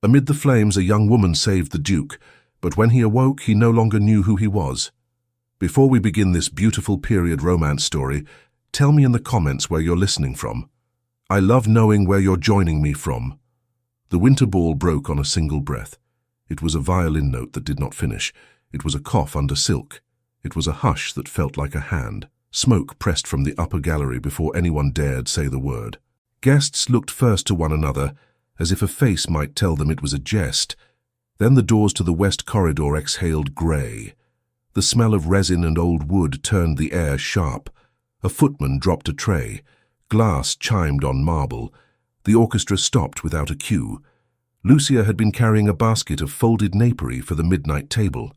Amid the flames, a young woman saved the Duke, but when he awoke, he no longer knew who he was. Before we begin this beautiful period romance story, tell me in the comments where you're listening from. I love knowing where you're joining me from. The winter ball broke on a single breath. It was a violin note that did not finish. It was a cough under silk. It was a hush that felt like a hand. Smoke pressed from the upper gallery before anyone dared say the word. Guests looked first to one another, as if a face might tell them it was a jest. Then the doors to the west corridor exhaled grey. The smell of resin and old wood turned the air sharp. A footman dropped a tray. Glass chimed on marble. The orchestra stopped without a cue. Lucia had been carrying a basket of folded napery for the midnight table.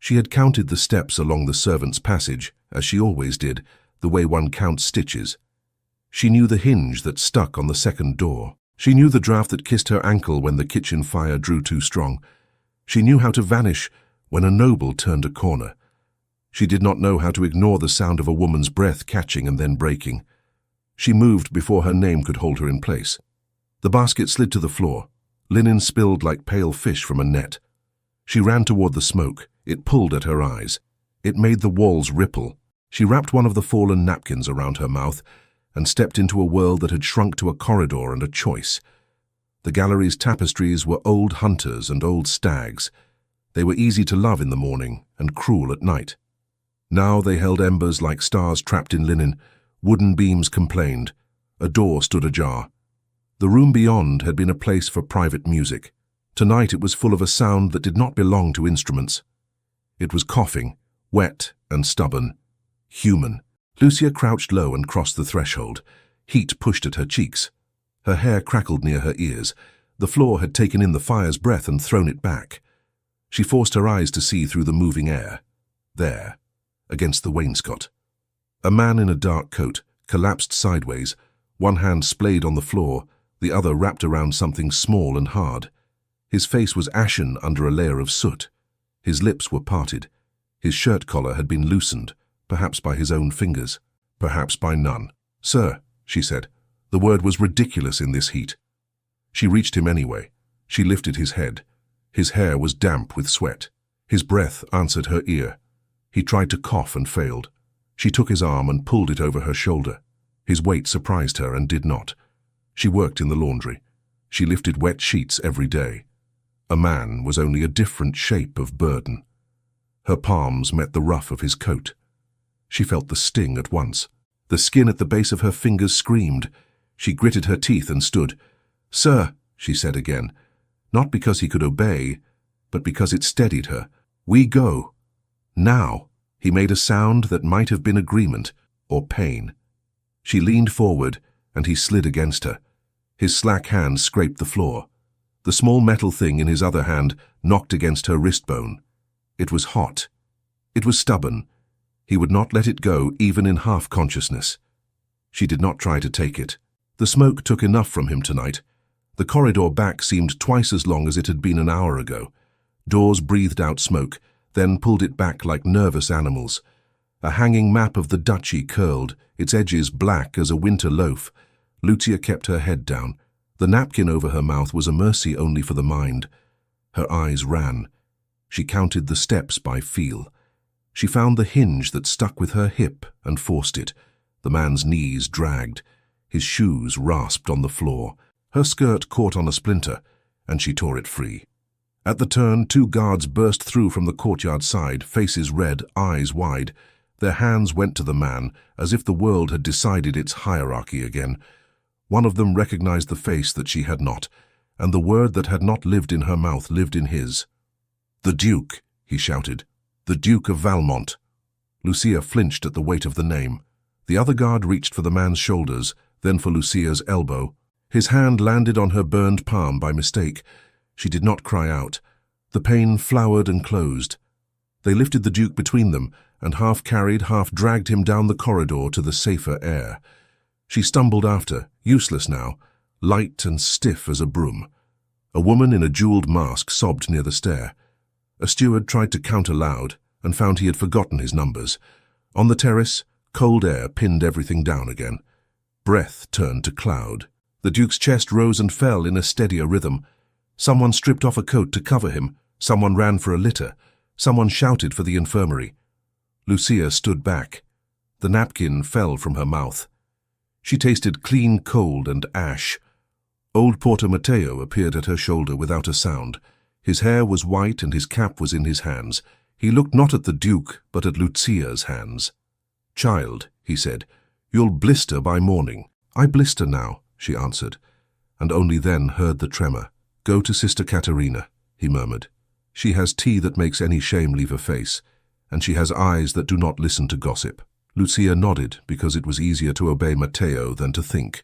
She had counted the steps along the servants' passage, as she always did, the way one counts stitches. She knew the hinge that stuck on the second door. She knew the draught that kissed her ankle when the kitchen fire drew too strong. She knew how to vanish when a noble turned a corner. She did not know how to ignore the sound of a woman's breath catching and then breaking. She moved before her name could hold her in place. The basket slid to the floor. Linen spilled like pale fish from a net. She ran toward the smoke. It pulled at her eyes. It made the walls ripple. She wrapped one of the fallen napkins around her mouth and stepped into a world that had shrunk to a corridor and a choice. The gallery's tapestries were old hunters and old stags. They were easy to love in the morning and cruel at night. Now they held embers like stars trapped in linen. Wooden beams complained. A door stood ajar. The room beyond had been a place for private music. Tonight it was full of a sound that did not belong to instruments. It was coughing, wet and stubborn. Human. Lucia crouched low and crossed the threshold. Heat pushed at her cheeks. Her hair crackled near her ears. The floor had taken in the fire's breath and thrown it back. She forced her eyes to see through the moving air. There, against the wainscot. A man in a dark coat collapsed sideways, one hand splayed on the floor, the other wrapped around something small and hard. His face was ashen under a layer of soot. His lips were parted. His shirt collar had been loosened, perhaps by his own fingers, perhaps by none. "Sir," she said. The word was ridiculous in this heat. She reached him anyway. She lifted his head. His hair was damp with sweat. His breath answered her ear. He tried to cough and failed. She took his arm and pulled it over her shoulder. His weight surprised her and did not. She worked in the laundry. She lifted wet sheets every day. A man was only a different shape of burden. Her palms met the ruff of his coat. She felt the sting at once. The skin at the base of her fingers screamed. She gritted her teeth and stood. "Sir," she said again, not because he could obey, but because it steadied her. "We go. Now." He made a sound that might have been agreement or pain. She leaned forward, and he slid against her. His slack hand scraped the floor. The small metal thing in his other hand knocked against her wrist bone. It was hot. It was stubborn. He would not let it go even in half-consciousness. She did not try to take it. The smoke took enough from him tonight. The corridor back seemed twice as long as it had been an hour ago. Doors breathed out smoke, then pulled it back like nervous animals. A hanging map of the duchy curled, its edges black as a winter loaf. Lucia kept her head down. The napkin over her mouth was a mercy only for the mind. Her eyes ran. She counted the steps by feel. She found the hinge that stuck with her hip and forced it. The man's knees dragged. His shoes rasped on the floor. Her skirt caught on a splinter, and she tore it free. At the turn, 2 guards burst through from the courtyard side, faces red, eyes wide. Their hands went to the man, as if the world had decided its hierarchy again. One of them recognized the face that she had not, and the word that had not lived in her mouth lived in his. "The Duke," he shouted. "The Duke of Valmont." Lucia flinched at the weight of the name. The other guard reached for the man's shoulders, then for Lucia's elbow. His hand landed on her burned palm by mistake. She did not cry out. The pain flowered and closed. They lifted the Duke between them and half-carried, half-dragged him down the corridor to the safer air. She stumbled after, useless now, light and stiff as a broom. A woman in a jeweled mask sobbed near the stair. A steward tried to count aloud and found he had forgotten his numbers. On the terrace, cold air pinned everything down again. Breath turned to cloud. The Duke's chest rose and fell in a steadier rhythm. Someone stripped off a coat to cover him. Someone ran for a litter. Someone shouted for the infirmary. Lucia stood back. The napkin fell from her mouth. She tasted clean cold and ash. Old Porter Matteo appeared at her shoulder without a sound. His hair was white and his cap was in his hands. He looked not at the Duke, but at Lucia's hands. "Child," he said, "you'll blister by morning." "I blister now," she answered, and only then heard the tremor. "Go to Sister Caterina," he murmured. "She has tea that makes any shame leave her face, and she has eyes that do not listen to gossip." Lucia nodded, because it was easier to obey Matteo than to think.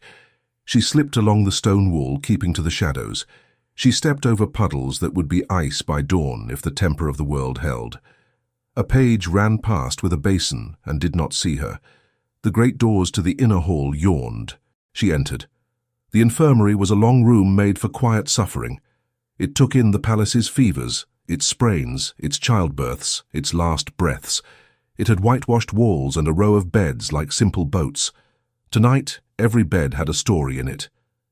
She slipped along the stone wall, keeping to the shadows. She stepped over puddles that would be ice by dawn if the temper of the world held. A page ran past with a basin and did not see her. The great doors to the inner hall yawned. She entered. The infirmary was a long room made for quiet suffering. It took in the palace's fevers, its sprains, its childbirths, its last breaths. It had whitewashed walls and a row of beds like simple boats. Tonight, every bed had a story in it.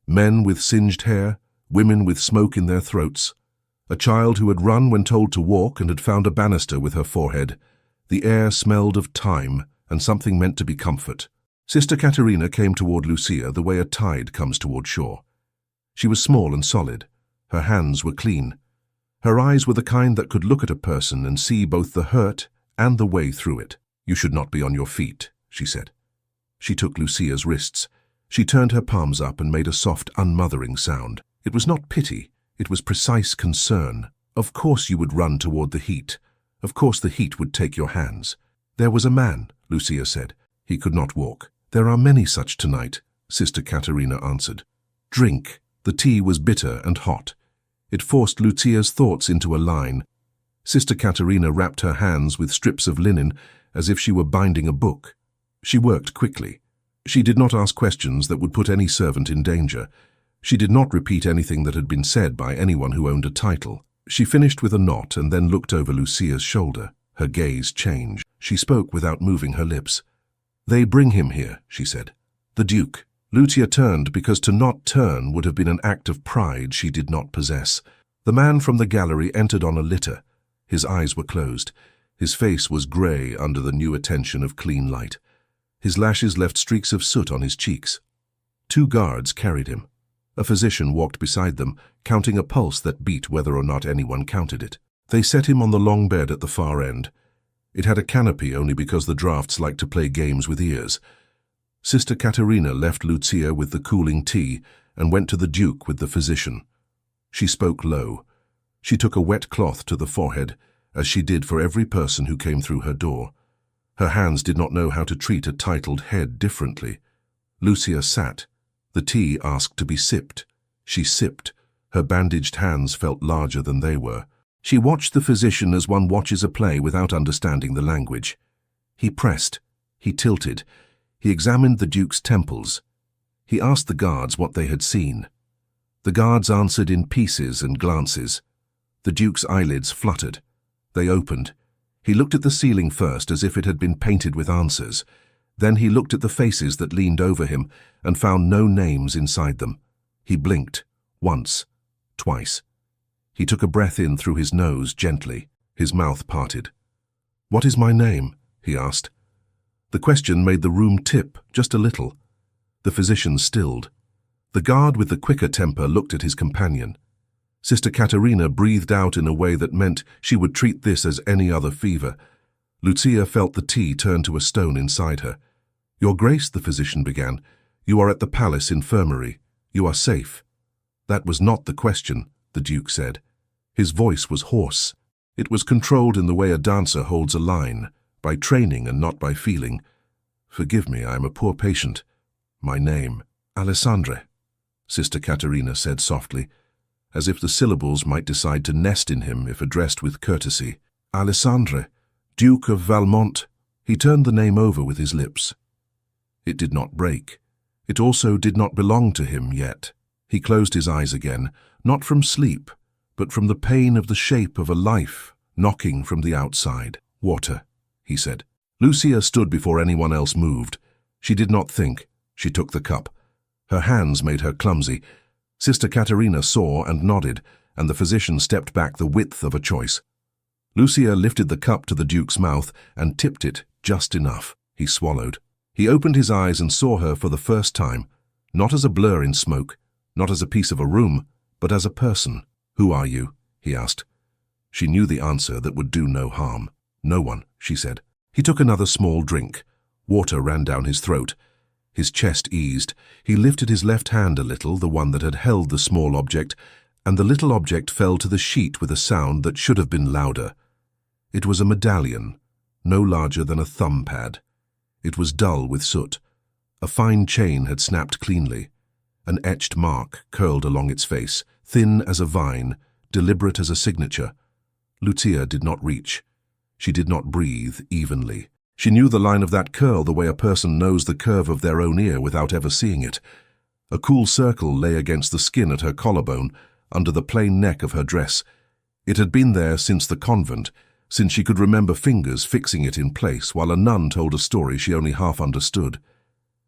Men with singed hair, women with smoke in their throats. A child who had run when told to walk and had found a banister with her forehead. The air smelled of time, and something meant to be comfort. Sister Caterina came toward Lucia the way a tide comes toward shore. She was small and solid. Her hands were clean. Her eyes were the kind that could look at a person and see both the hurt and the way through it. "You should not be on your feet," she said. She took Lucia's wrists. She turned her palms up and made a soft, unmothering sound. It was not pity, it was precise concern. Of course you would run toward the heat. Of course the heat would take your hands. "There was a man," Lucia said. "He could not walk." "There are many such tonight," Sister Caterina answered. "Drink." The tea was bitter and hot. It forced Lucia's thoughts into a line. Sister Caterina wrapped her hands with strips of linen as if she were binding a book. She worked quickly. She did not ask questions that would put any servant in danger. She did not repeat anything that had been said by anyone who owned a title. She finished with a knot and then looked over Lucia's shoulder. Her gaze changed. She spoke without moving her lips. "They bring him here," she said. "The Duke." Lucia turned because to not turn would have been an act of pride she did not possess. The man from the gallery entered on a litter. His eyes were closed. His face was grey under the new attention of clean light. His lashes left streaks of soot on his cheeks. 2 guards carried him. A physician walked beside them, counting a pulse that beat whether or not anyone counted it. They set him on the long bed at the far end. It had a canopy only because the drafts liked to play games with ears. Sister Caterina left Lucia with the cooling tea and went to the Duke with the physician. She spoke low. She took a wet cloth to the forehead, as she did for every person who came through her door. Her hands did not know how to treat a titled head differently. Lucia sat. The tea asked to be sipped. She sipped. Her bandaged hands felt larger than they were. She watched the physician as one watches a play without understanding the language. He pressed. He tilted. He examined the Duke's temples. He asked the guards what they had seen. The guards answered in pieces and glances. The Duke's eyelids fluttered. They opened. He looked at the ceiling first as if it had been painted with answers. Then he looked at the faces that leaned over him and found no names inside them. He blinked. Once. Twice. He took a breath in through his nose gently. His mouth parted. "What is my name?" he asked. The question made the room tip just a little. The physician stilled. The guard with the quicker temper looked at his companion. Sister Caterina breathed out in a way that meant she would treat this as any other fever. Lucia felt the tea turn to a stone inside her. "Your Grace," the physician began, "you are at the palace infirmary. You are safe." "That was not the question," the Duke said. His voice was hoarse. It was controlled in the way a dancer holds a line, by training and not by feeling. "Forgive me, I am a poor patient. My name, Alessandre," Sister Caterina said softly, as if the syllables might decide to nest in him if addressed with courtesy. "Alessandre, Duke of Valmont." He turned the name over with his lips. It did not break. It also did not belong to him yet. He closed his eyes again, not from sleep, but from the pain of the shape of a life knocking from the outside. "Water," he said. Lucia stood before anyone else moved. She did not think. She took the cup. Her hands made her clumsy. Sister Caterina saw and nodded, and the physician stepped back the width of a choice. Lucia lifted the cup to the Duke's mouth and tipped it just enough. He swallowed. He opened his eyes and saw her for the first time, not as a blur in smoke, not as a piece of a room, but as a person. "Who are you?" he asked. She knew the answer that would do no harm. "No one," she said. He took another small drink. Water ran down his throat. His chest eased. He lifted his left hand a little, the one that had held the small object, and the little object fell to the sheet with a sound that should have been louder. It was a medallion, no larger than a thumb pad. It was dull with soot. A fine chain had snapped cleanly. An etched mark curled along its face, thin as a vine, deliberate as a signature. Lucia did not reach. She did not breathe evenly. She knew the line of that curl the way a person knows the curve of their own ear without ever seeing it. A cool circle lay against the skin at her collarbone, under the plain neck of her dress. It had been there since the convent, since she could remember fingers fixing it in place while a nun told a story she only half understood.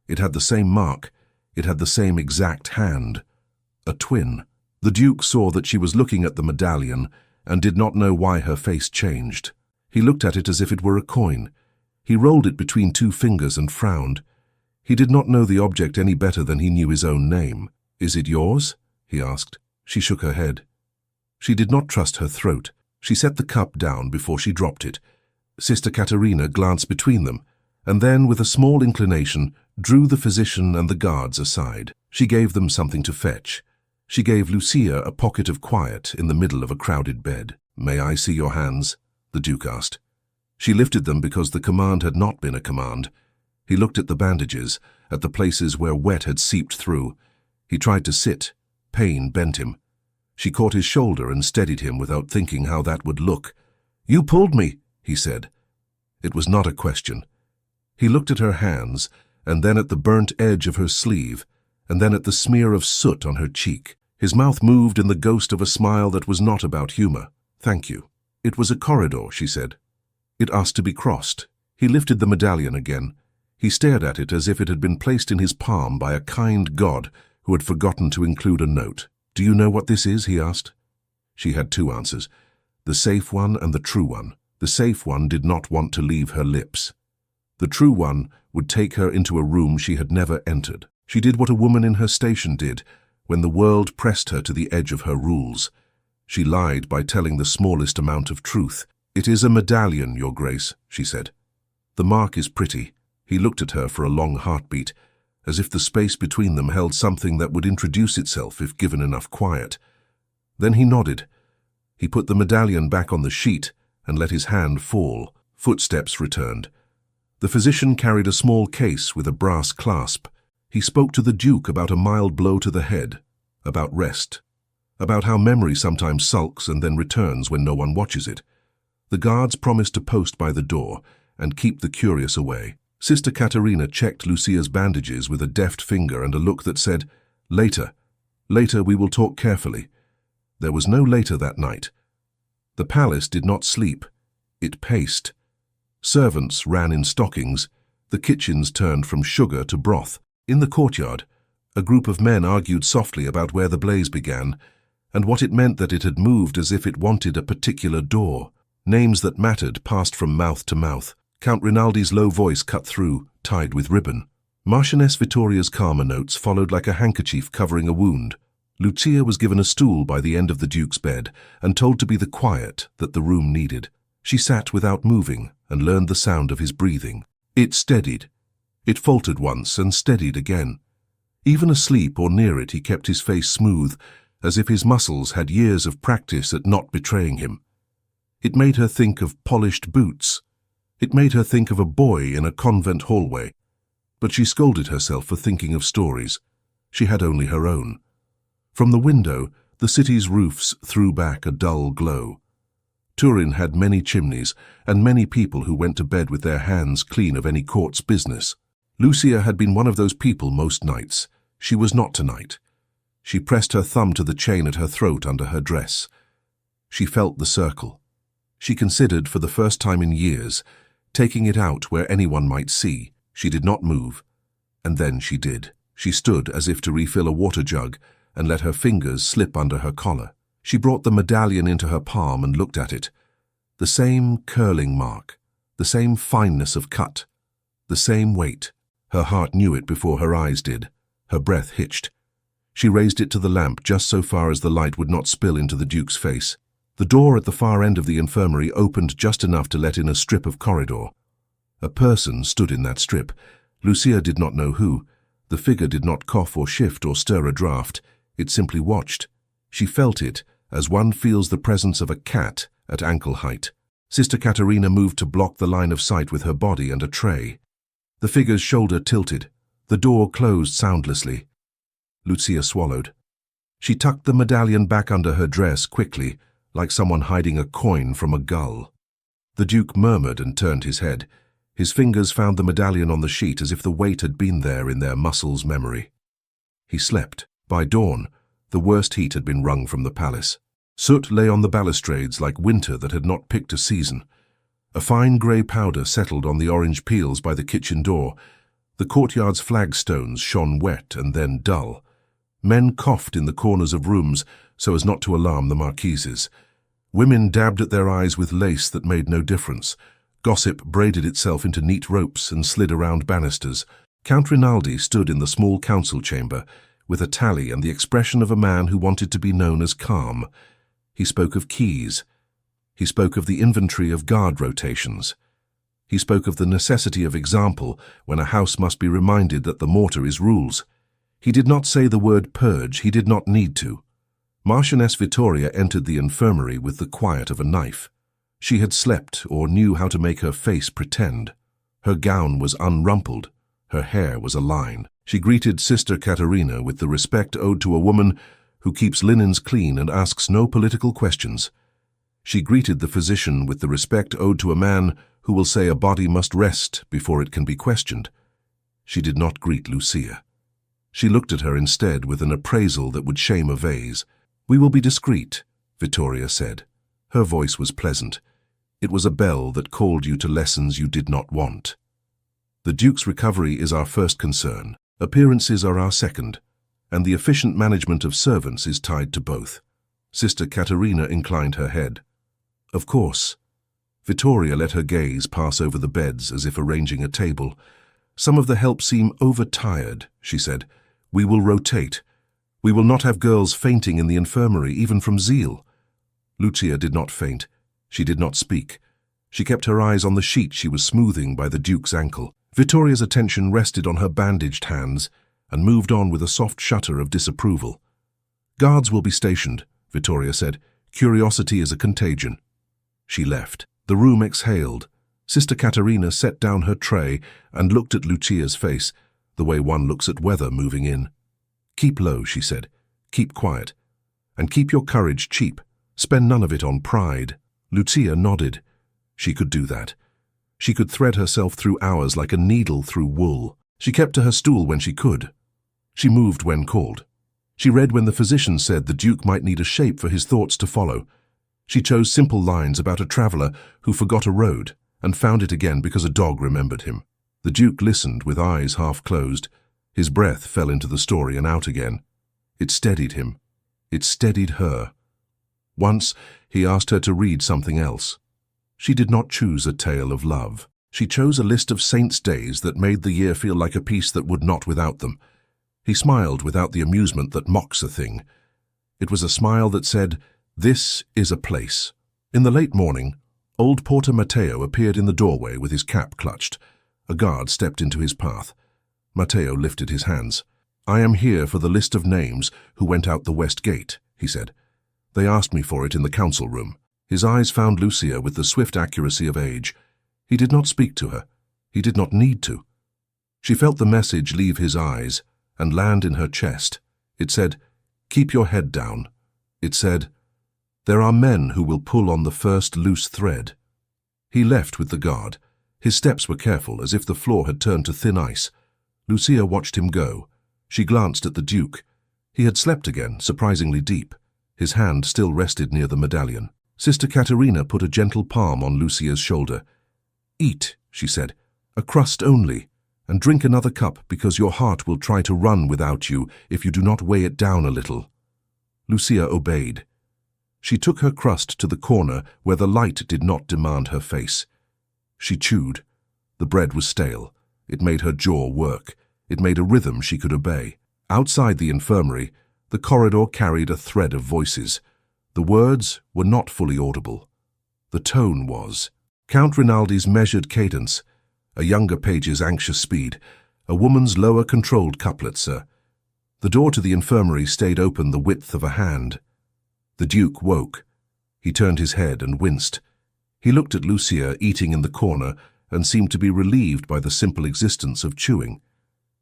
It had the same mark. It had the same exact hand. A twin. The Duke saw that she was looking at the medallion and did not know why her face changed. He looked at it as if it were a coin. He rolled it between two fingers and frowned. He did not know the object any better than he knew his own name. "Is it yours?" he asked. She shook her head. She did not trust her throat. She set the cup down before she dropped it. Sister Katerina glanced between them, and then, with a small inclination, drew the physician and the guards aside. She gave them something to fetch. She gave Lucia a pocket of quiet in the middle of a crowded bed. "May I see your hands?" the Duke asked. She lifted them because the command had not been a command. He looked at the bandages, at the places where wet had seeped through. He tried to sit. Pain bent him. She caught his shoulder and steadied him without thinking how that would look. "You pulled me," he said. It was not a question. He looked at her hands, and then at the burnt edge of her sleeve, and then at the smear of soot on her cheek. His mouth moved in the ghost of a smile that was not about humor. "Thank you." "It was a corridor," she said. It asked to be crossed. He lifted the medallion again. He stared at it as if it had been placed in his palm by a kind god who had forgotten to include a note. "Do you know what this is?" he asked. She had two answers, the safe one and the true one. The safe one did not want to leave her lips. The true one would take her into a room she had never entered. She did what a woman in her station did when the world pressed her to the edge of her rules. She lied by telling the smallest amount of truth. "It is a medallion, Your Grace," she said. "The mark is pretty." He looked at her for a long heartbeat, as if the space between them held something that would introduce itself if given enough quiet. Then he nodded. He put the medallion back on the sheet and let his hand fall. Footsteps returned. The physician carried a small case with a brass clasp. He spoke to the Duke about a mild blow to the head, about rest, about how memory sometimes sulks and then returns when no one watches it. The guards promised to post by the door and keep the curious away. Sister Katerina checked Lucia's bandages with a deft finger and a look that said, "Later. Later we will talk carefully." There was no later that night. The palace did not sleep. It paced. Servants ran in stockings. The kitchens turned from sugar to broth. In the courtyard, a group of men argued softly about where the blaze began and what it meant that it had moved as if it wanted a particular door. Names that mattered passed from mouth to mouth. Count Rinaldi's low voice cut through, tied with ribbon. Marchioness Vittoria's calmer notes followed like a handkerchief covering a wound. Lucia was given a stool by the end of the Duke's bed and told to be the quiet that the room needed. She sat without moving and learned the sound of his breathing. It steadied. It faltered once and steadied again. Even asleep or near it, he kept his face smooth, as if his muscles had years of practice at not betraying him. It made her think of polished boots. It made her think of a boy in a convent hallway. But she scolded herself for thinking of stories. She had only her own. From the window, the city's roofs threw back a dull glow. Turin had many chimneys and many people who went to bed with their hands clean of any court's business. Lucia had been one of those people most nights. She was not tonight. She pressed her thumb to the chain at her throat under her dress. She felt the circle. She considered, for the first time in years, taking it out where anyone might see. She did not move, and then she did. She stood as if to refill a water jug and let her fingers slip under her collar. She brought the medallion into her palm and looked at it. The same curling mark, the same fineness of cut, the same weight. Her heart knew it before her eyes did. Her breath hitched. She raised it to the lamp just so far as the light would not spill into the Duke's face. The door at the far end of the infirmary opened just enough to let in a strip of corridor. A person stood in that strip. Lucia did not know who. The figure did not cough or shift or stir a draught. It simply watched. She felt it, as one feels the presence of a cat at ankle height. Sister Katerina moved to block the line of sight with her body and a tray. The figure's shoulder tilted. The door closed soundlessly. Lucia swallowed. She tucked the medallion back under her dress quickly, like someone hiding a coin from a gull. The Duke murmured and turned his head. His fingers found the medallion on the sheet as if the weight had been there in their muscles' memory. He slept. By dawn, the worst heat had been wrung from the palace. Soot lay on the balustrades like winter that had not picked a season. A fine grey powder settled on the orange peels by the kitchen door. The courtyard's flagstones shone wet and then dull. Men coughed in the corners of rooms so as not to alarm the marquises. Women dabbed at their eyes with lace that made no difference. Gossip braided itself into neat ropes and slid around banisters. Count Rinaldi stood in the small council chamber, with a tally and the expression of a man who wanted to be known as calm. He spoke of keys. He spoke of the inventory of guard rotations. He spoke of the necessity of example when a house must be reminded that the mortar is rules. He did not say the word purge. He did not need to. Marchioness Vittoria entered the infirmary with the quiet of a knife. She had slept or knew how to make her face pretend. Her gown was unrumpled. Her hair was a line. She greeted Sister Katerina with the respect owed to a woman who keeps linens clean and asks no political questions. She greeted the physician with the respect owed to a man who will say a body must rest before it can be questioned. She did not greet Lucia. She looked at her instead with an appraisal that would shame a vase. "We will be discreet," Vittoria said. Her voice was pleasant. It was a bell that called you to lessons you did not want. "The Duke's recovery is our first concern. Appearances are our second, and the efficient management of servants is tied to both." Sister Katerina inclined her head. "Of course." Vittoria let her gaze pass over the beds as if arranging a table. "Some of the help seem overtired," she said. "We will rotate. We will not have girls fainting in the infirmary, even from zeal." Lucia did not faint. She did not speak. She kept her eyes on the sheet she was smoothing by the Duke's ankle. Vittoria's attention rested on her bandaged hands and moved on with a soft shudder of disapproval. "Guards will be stationed," Vittoria said. "Curiosity is a contagion." She left. The room exhaled. Sister Katerina set down her tray and looked at Lucia's face, the way one looks at weather moving in. "Keep low," she said. "Keep quiet. And keep your courage cheap. Spend none of it on pride." Lucia nodded. She could do that. She could thread herself through hours like a needle through wool. She kept to her stool when she could. She moved when called. She read when the physician said the Duke might need a shape for his thoughts to follow. She chose simple lines about a traveller who forgot a road and found it again because a dog remembered him. The Duke listened with eyes half closed. His breath fell into the story and out again. It steadied him. It steadied her. Once, he asked her to read something else. She did not choose a tale of love. She chose a list of saints' days that made the year feel like a piece that would not without them. He smiled without the amusement that mocks a thing. It was a smile that said, "This is a place." In the late morning, old Porter Matteo appeared in the doorway with his cap clutched. A guard stepped into his path. Matteo lifted his hands. "I am here for the list of names who went out the west gate," he said. "They asked me for it in the council room." His eyes found Lucia with the swift accuracy of age. He did not speak to her. He did not need to. She felt the message leave his eyes and land in her chest. It said, "Keep your head down." It said, "There are men who will pull on the first loose thread." He left with the guard. His steps were careful, as if the floor had turned to thin ice. Lucia watched him go. She glanced at the Duke. He had slept again, surprisingly deep. His hand still rested near the medallion. Sister Katerina put a gentle palm on Lucia's shoulder. "Eat," she said, "a crust only, and drink another cup because your heart will try to run without you if you do not weigh it down a little." Lucia obeyed. She took her crust to the corner where the light did not demand her face. She chewed. The bread was stale. It made her jaw work. It made a rhythm she could obey. Outside the infirmary, the corridor carried a thread of voices. The words were not fully audible. The tone was. Count Rinaldi's measured cadence, a younger page's anxious speed, a woman's lower controlled couplet, sir. The door to the infirmary stayed open the width of a hand. The Duke woke. He turned his head and winced. He looked at Lucia eating in the corner and seemed to be relieved by the simple existence of chewing.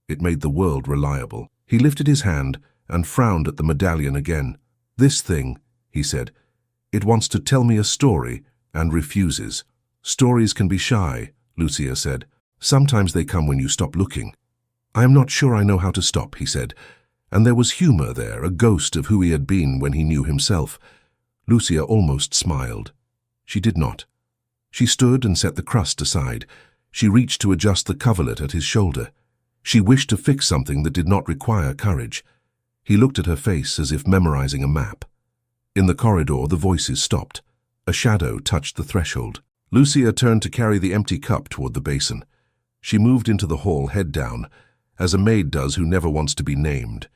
It made the world reliable. He lifted his hand and frowned at the medallion again. "This thing," he said, "it wants to tell me a story and refuses." "Stories can be shy," Lucia said. "Sometimes they come when you stop looking." "I am not sure I know how to stop," he said, and there was humor there, a ghost of who he had been when he knew himself. Lucia almost smiled. She did not. She stood and set the crust aside. She reached to adjust the coverlet at his shoulder. She wished to fix something that did not require courage. He looked at her face as if memorizing a map. In the corridor, the voices stopped. A shadow touched the threshold. Lucia turned to carry the empty cup toward the basin. She moved into the hall, head down, as a maid does who never wants to be named.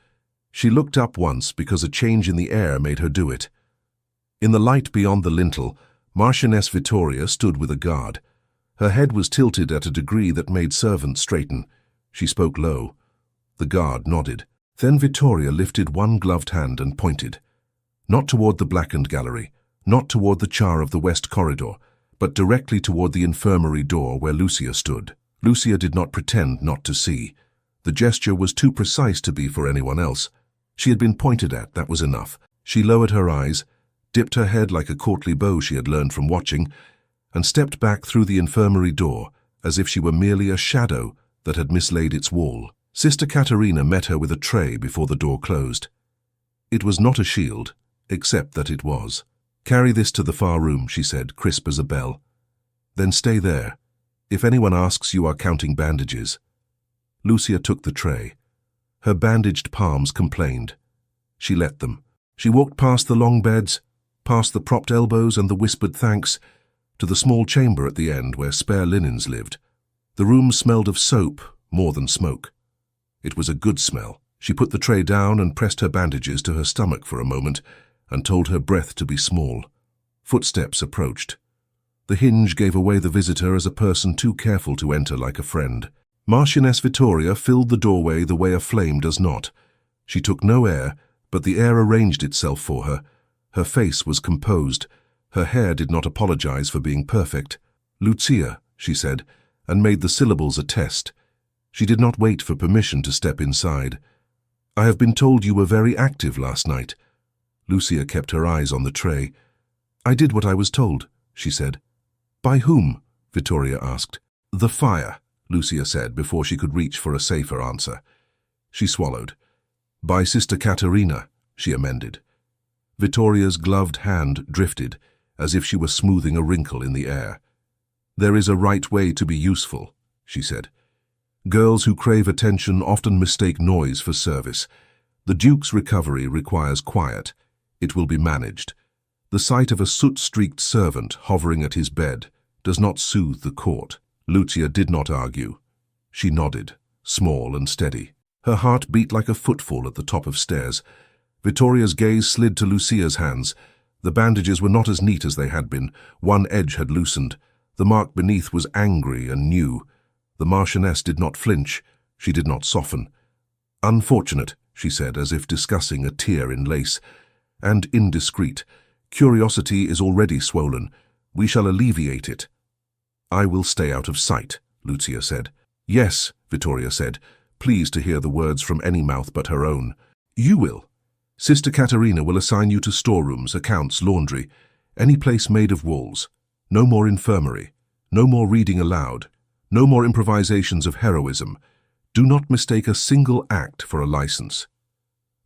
She looked up once because a change in the air made her do it. In the light beyond the lintel, Marchioness Vittoria stood with a guard. Her head was tilted at a degree that made servants straighten. She spoke low. The guard nodded. Then Vittoria lifted one gloved hand and pointed. Not toward the blackened gallery, not toward the char of the west corridor, but directly toward the infirmary door where Lucia stood. Lucia did not pretend not to see. The gesture was too precise to be for anyone else. She had been pointed at, that was enough. She lowered her eyes, dipped her head like a courtly bow she had learned from watching, and stepped back through the infirmary door as if she were merely a shadow that had mislaid its wall. Sister Caterina met her with a tray before the door closed. It was not a shield, except that it was. "Carry this to the far room," she said, crisp as a bell. "Then stay there. If anyone asks, you are counting bandages." Lucia took the tray. Her bandaged palms complained. She let them. She walked past the long beds, past the propped elbows and the whispered thanks, to the small chamber at the end where spare linens lived. The room smelled of soap more than smoke. It was a good smell. She put the tray down and pressed her bandages to her stomach for a moment and told her breath to be small. Footsteps approached. The hinge gave away the visitor as a person too careful to enter like a friend. Marchioness Vittoria filled the doorway the way a flame does not. She took no air, but the air arranged itself for her. Her face was composed. Her hair did not apologize for being perfect. "Lucia," she said, and made the syllables a test. She did not wait for permission to step inside. "I have been told you were very active last night." Lucia kept her eyes on the tray. "I did what I was told," she said. "By whom?" Vittoria asked. "The fire," Lucia said before she could reach for a safer answer. She swallowed. "By Sister Caterina," she amended. Vittoria's gloved hand drifted, as if she were smoothing a wrinkle in the air. "There is a right way to be useful," she said. "Girls who crave attention often mistake noise for service. The Duke's recovery requires quiet. It will be managed. The sight of a soot-streaked servant hovering at his bed does not soothe the court." Lucia did not argue. She nodded, small and steady. Her heart beat like a footfall at the top of stairs. Vittoria's gaze slid to Lucia's hands. The bandages were not as neat as they had been. One edge had loosened. The mark beneath was angry and new. The Marchioness did not flinch. She did not soften. "Unfortunate," she said, as if discussing a tear in lace, "and indiscreet. Curiosity is already swollen. We shall alleviate it." "I will stay out of sight," Lucia said. "Yes," Vittoria said, pleased to hear the words from any mouth but her own. "You will. Sister Caterina will assign you to storerooms, accounts, laundry, any place made of walls. No more infirmary. No more reading aloud. No more improvisations of heroism. Do not mistake a single act for a license."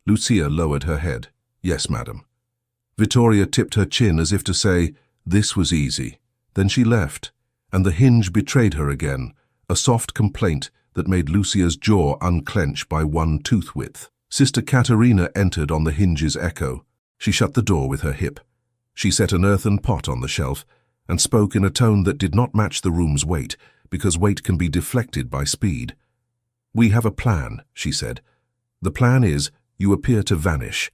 Lucia lowered her head. "Yes, madam." Vittoria tipped her chin as if to say, "This was easy." Then she left, and the hinge betrayed her again, a soft complaint that made Lucia's jaw unclench by one tooth width. Sister Caterina entered on the hinge's echo. She shut the door with her hip. She set an earthen pot on the shelf and spoke in a tone that did not match the room's weight, because weight can be deflected by speed. "We have a plan," she said. "The plan is, you appear to vanish.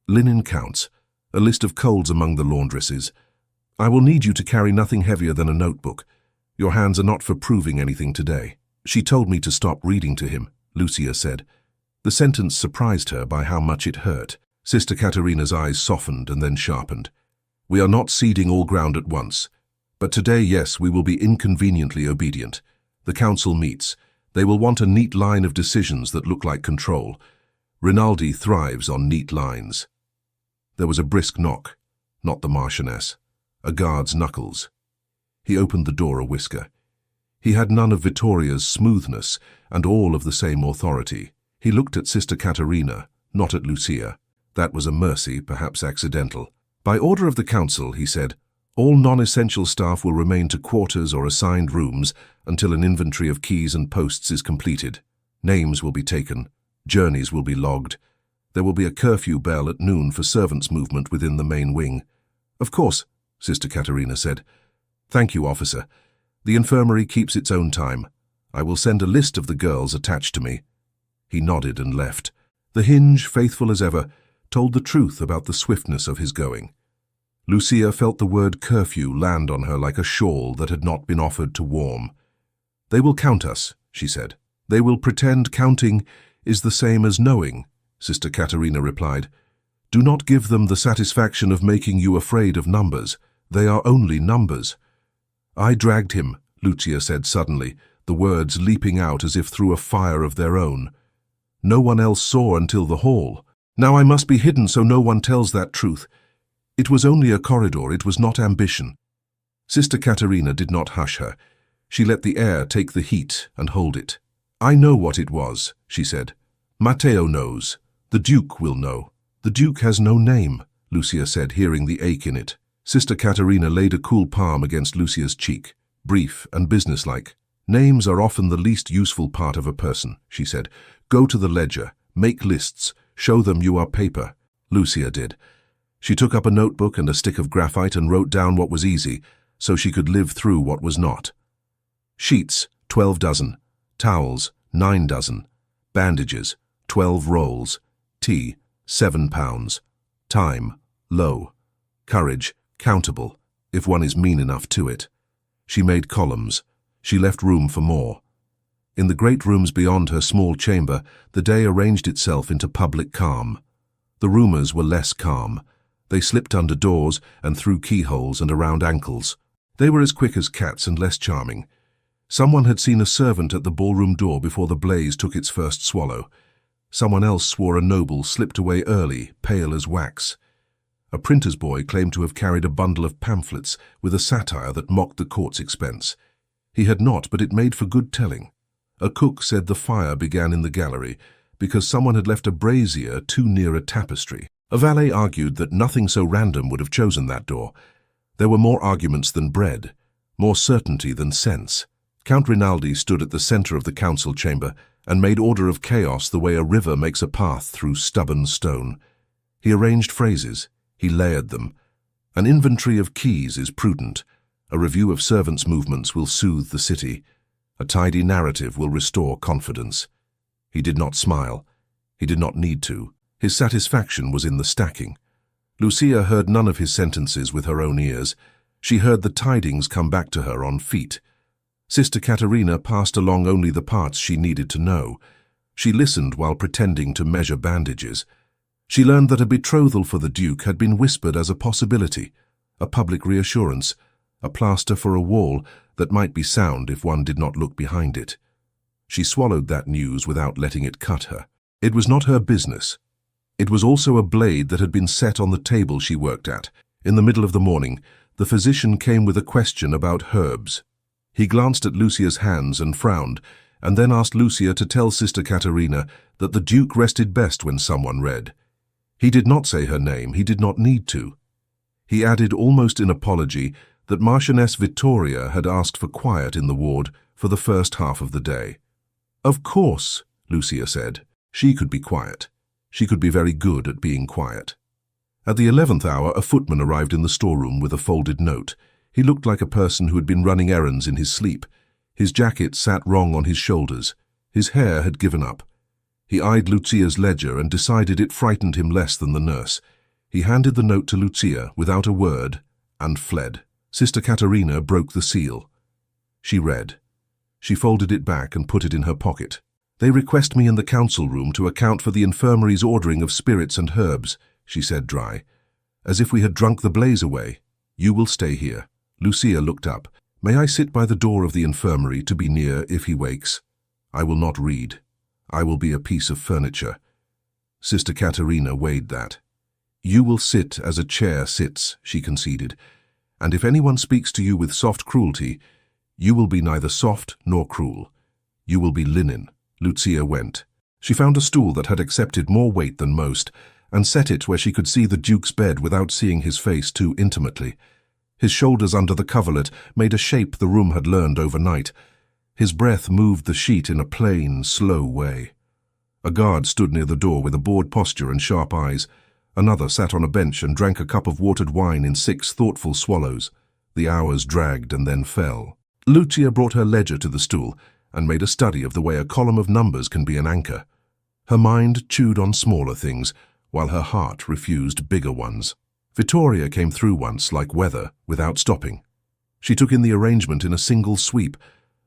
Linen counts, a list of colds among the laundresses. I will need you to carry nothing heavier than a notebook. Your hands are not for proving anything today." "She told me to stop reading to him," Lucia said. The sentence surprised her by how much it hurt. Sister Katerina's eyes softened and then sharpened. "We are not ceding all ground at once. But today, yes, we will be inconveniently obedient. The council meets. They will want a neat line of decisions that look like control. Rinaldi thrives on neat lines." There was a brisk knock, not the Marchioness, a guard's knuckles. He opened the door a whisker. He had none of Vittoria's smoothness and all of the same authority. He looked at Sister Katerina, not at Lucia. That was a mercy, perhaps accidental. "By order of the council," he said, "all non-essential staff will remain to quarters or assigned rooms until an inventory of keys and posts is completed. Names will be taken. Journeys will be logged. There will be a curfew bell at noon for servants' movement within the main wing." "Of course," Sister Katerina said. "Thank you, officer. The infirmary keeps its own time. I will send a list of the girls attached to me." He nodded and left. The hinge, faithful as ever, told the truth about the swiftness of his going. Lucia felt the word curfew land on her like a shawl that had not been offered to warm. "They will count us," she said. "They will pretend counting is the same as knowing," Sister Katerina replied. "Do not give them the satisfaction of making you afraid of numbers. They are only numbers." "I dragged him," Lucia said suddenly, the words leaping out as if through a fire of their own. "No one else saw until the hall. Now I must be hidden so no one tells that truth. It was only a corridor, it was not ambition." Sister Katerina did not hush her. She let the air take the heat and hold it. "I know what it was," she said. "Matteo knows. The Duke will know." "The Duke has no name," Lucia said, hearing the ache in it. Sister Katerina laid a cool palm against Lucia's cheek, brief and businesslike. "Names are often the least useful part of a person," she said. "Go to the ledger, make lists, show them you are paper." Lucia did. She took up a notebook and a stick of graphite and wrote down what was easy, so she could live through what was not. Sheets, 12 dozen. Towels, 9 dozen. Bandages, 12 rolls. Tea, 7 pounds. Time, low. Courage, countable, if one is mean enough to it. She made columns. She left room for more. In the great rooms beyond her small chamber, the day arranged itself into public calm. The rumors were less calm. They slipped under doors and through keyholes and around ankles. They were as quick as cats and less charming. Someone had seen a servant at the ballroom door before the blaze took its first swallow. Someone else swore a noble slipped away early, pale as wax. A printer's boy claimed to have carried a bundle of pamphlets with a satire that mocked the court's expense. He had not, but it made for good telling. A cook said the fire began in the gallery because someone had left a brazier too near a tapestry. A valet argued that nothing so random would have chosen that door. There were more arguments than bread, more certainty than sense. Count Rinaldi stood at the center of the council chamber and made order of chaos the way a river makes a path through stubborn stone. He arranged phrases. He layered them. An inventory of keys is prudent. A review of servants' movements will soothe the city. A tidy narrative will restore confidence. He did not smile. He did not need to. His satisfaction was in the stacking. Lucia heard none of his sentences with her own ears. She heard the tidings come back to her on feet. Sister Katerina passed along only the parts she needed to know. She listened while pretending to measure bandages. She learned that a betrothal for the Duke had been whispered as a possibility, a public reassurance, a plaster for a wall that might be sound if one did not look behind it. She swallowed that news without letting it cut her. It was not her business. It was also a blade that had been set on the table she worked at. In the middle of the morning, the physician came with a question about herbs. He glanced at Lucia's hands and frowned, and then asked Lucia to tell Sister Katerina that the Duke rested best when someone read. He did not say her name, he did not need to. He added almost in apology that Marchioness Vittoria had asked for quiet in the ward for the first half of the day. Of course, Lucia said, she could be quiet. She could be very good at being quiet. At the 11th hour, a footman arrived in the storeroom with a folded note. He looked like a person who had been running errands in his sleep. His jacket sat wrong on his shoulders. His hair had given up. He eyed Lucia's ledger and decided it frightened him less than the nurse. He handed the note to Lucia without a word and fled. Sister Caterina broke the seal. She read. She folded it back and put it in her pocket. "They request me in the council room to account for the infirmary's ordering of spirits and herbs," she said dry, "as if we had drunk the blaze away. You will stay here." Lucia looked up. "May I sit by the door of the infirmary to be near if he wakes? I will not read. I will be a piece of furniture." Sister Caterina weighed that. "You will sit as a chair sits," she conceded, "and if anyone speaks to you with soft cruelty, you will be neither soft nor cruel. You will be linen." Lucia went. She found a stool that had accepted more weight than most, and set it where she could see the Duke's bed without seeing his face too intimately. His shoulders under the coverlet made a shape the room had learned overnight. His breath moved the sheet in a plain, slow way. A guard stood near the door with a bored posture and sharp eyes. Another sat on a bench and drank a cup of watered wine in 6 thoughtful swallows. The hours dragged and then fell. Lucia brought her ledger to the stool and made a study of the way a column of numbers can be an anchor. Her mind chewed on smaller things, while her heart refused bigger ones. Vittoria came through once, like weather, without stopping. She took in the arrangement in a single sweep.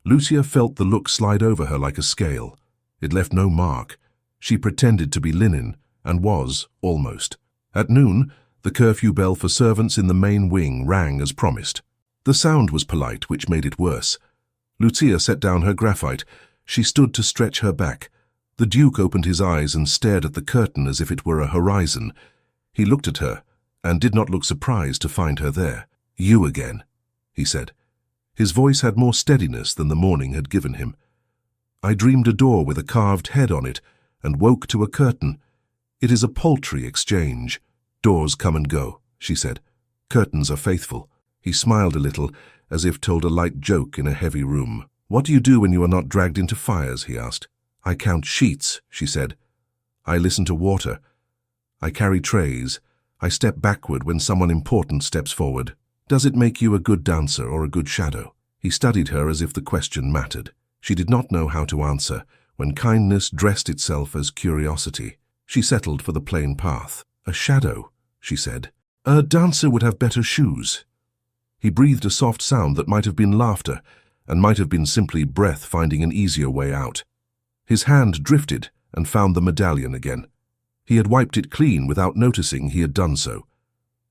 Lucia felt the look slide over her like a scale. It left no mark. She pretended to be linen, and was, almost. At noon, the curfew bell for servants in the main wing rang as promised. The sound was polite, which made it worse. Lucia set down her graphite. She stood to stretch her back. The Duke opened his eyes and stared at the curtain as if it were a horizon. He looked at her, and did not look surprised to find her there. "You again," he said. His voice had more steadiness than the morning had given him. "I dreamed a door with a carved head on it, and woke to a curtain. It is a paltry exchange. Doors come and go," she said. "Curtains are faithful." He smiled a little, as if told a light joke in a heavy room. "What do you do when you are not dragged into fires?" he asked. "I count sheets," she said. "I listen to water. I carry trays. I step backward when someone important steps forward. Does it make you a good dancer or a good shadow?" He studied her as if the question mattered. She did not know how to answer, when kindness dressed itself as curiosity. She settled for the plain path. "A shadow," she said. "A dancer would have better shoes." He breathed a soft sound that might have been laughter, and might have been simply breath finding an easier way out. His hand drifted and found the medallion again. He had wiped it clean without noticing he had done so.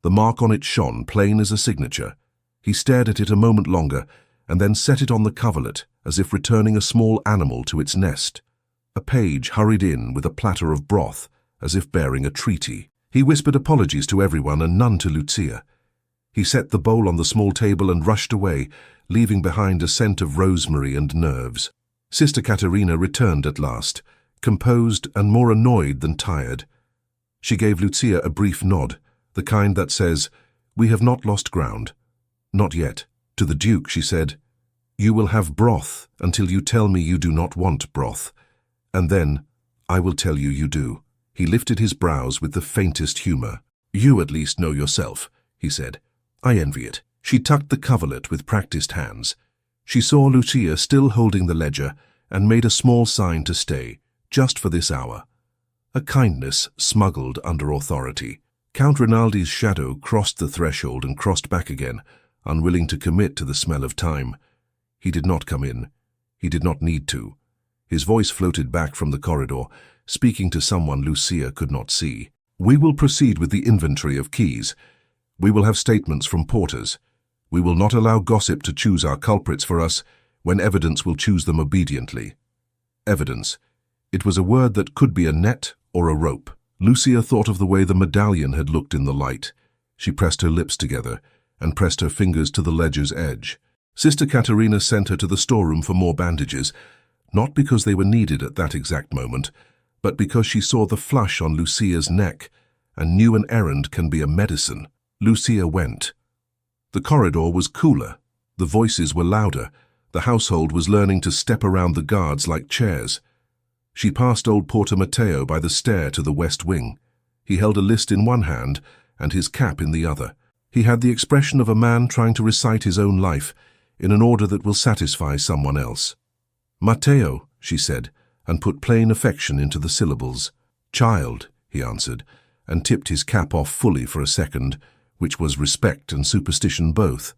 The mark on it shone, plain as a signature. He stared at it a moment longer, and then set it on the coverlet, as if returning a small animal to its nest. A page hurried in with a platter of broth, as if bearing a treaty. He whispered apologies to everyone and none to Lucia. He set the bowl on the small table and rushed away, leaving behind a scent of rosemary and nerves. Sister Caterina returned at last, composed and more annoyed than tired. She gave Lucia a brief nod, the kind that says, "We have not lost ground." "Not yet." To the Duke she said, "You will have broth until you tell me you do not want broth. And then, I will tell you you do." He lifted his brows with the faintest humor. "You at least know yourself," he said. "I envy it." She tucked the coverlet with practiced hands. She saw Lucia still holding the ledger and made a small sign to stay, just for this hour. A kindness smuggled under authority. Count Rinaldi's shadow crossed the threshold and crossed back again, unwilling to commit to the smell of time. He did not come in. He did not need to. His voice floated back from the corridor, speaking to someone Lucia could not see. "We will proceed with the inventory of keys. We will have statements from porters. We will not allow gossip to choose our culprits for us, when evidence will choose them obediently." Evidence. It was a word that could be a net or a rope. Lucia thought of the way the medallion had looked in the light. She pressed her lips together and pressed her fingers to the ledger's edge. Sister Caterina sent her to the storeroom for more bandages, not because they were needed at that exact moment, but because she saw the flush on Lucia's neck and knew an errand can be a medicine. Lucia went. The corridor was cooler. The voices were louder. The household was learning to step around the guards like chairs. She passed old Porter Matteo by the stair to the west wing. He held a list in one hand and his cap in the other. He had the expression of a man trying to recite his own life in an order that will satisfy someone else. "Matteo," she said, and put plain affection into the syllables. "Child," he answered, and tipped his cap off fully for a second, which was respect and superstition both.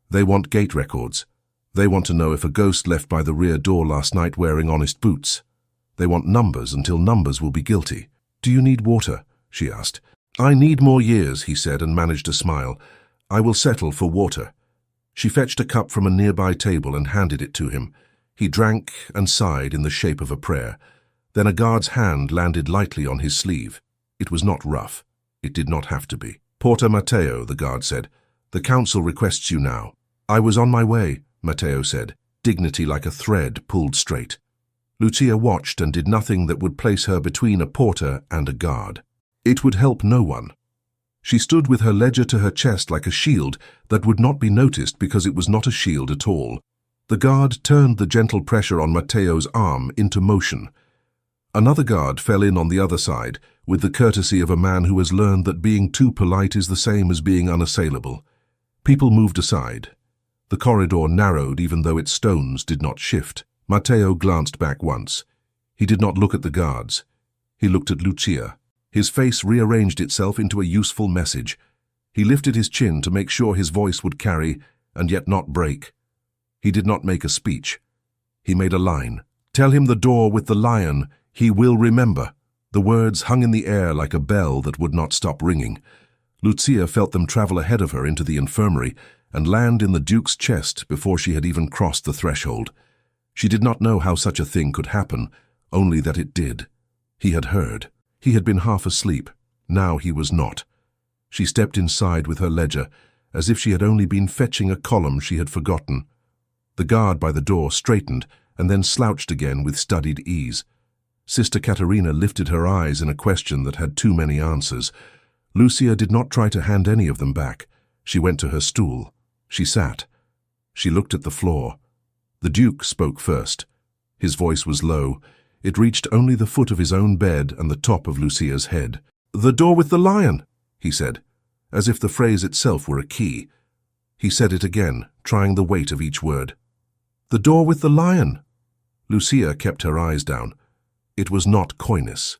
"They want gate records. They want to know if a ghost left by the rear door last night wearing honest boots. They want numbers until numbers will be guilty." "Do you need water?" she asked. "I need more years," he said, and managed a smile. "I will settle for water." She fetched a cup from a nearby table and handed it to him. He drank and sighed in the shape of a prayer. Then a guard's hand landed lightly on his sleeve. It was not rough. It did not have to be. "Porter Matteo," the guard said. "The council requests you now." "I was on my way," Matteo said, dignity like a thread pulled straight. Lucia watched and did nothing that would place her between a porter and a guard. It would help no one. She stood with her ledger to her chest like a shield that would not be noticed because it was not a shield at all. The guard turned the gentle pressure on Matteo's arm into motion. Another guard fell in on the other side, with the courtesy of a man who has learned that being too polite is the same as being unassailable. People moved aside. The corridor narrowed even though its stones did not shift. Matteo glanced back once. He did not look at the guards. He looked at Lucia. His face rearranged itself into a useful message. He lifted his chin to make sure his voice would carry and yet not break. He did not make a speech. He made a line. "Tell him the door with the lion. He will remember." The words hung in the air like a bell that would not stop ringing. Lucia felt them travel ahead of her into the infirmary and land in the Duke's chest before she had even crossed the threshold. She did not know how such a thing could happen, only that it did. He had heard. He had been half asleep. Now he was not. She stepped inside with her ledger, as if she had only been fetching a column she had forgotten. The guard by the door straightened and then slouched again with studied ease. Sister Caterina lifted her eyes in a question that had too many answers. Lucia did not try to hand any of them back. She went to her stool. She sat. She looked at the floor. The Duke spoke first. His voice was low. It reached only the foot of his own bed and the top of Lucia's head. "The door with the lion," he said, as if the phrase itself were a key. He said it again, trying the weight of each word. "The door with the lion." Lucia kept her eyes down. It was not coyness.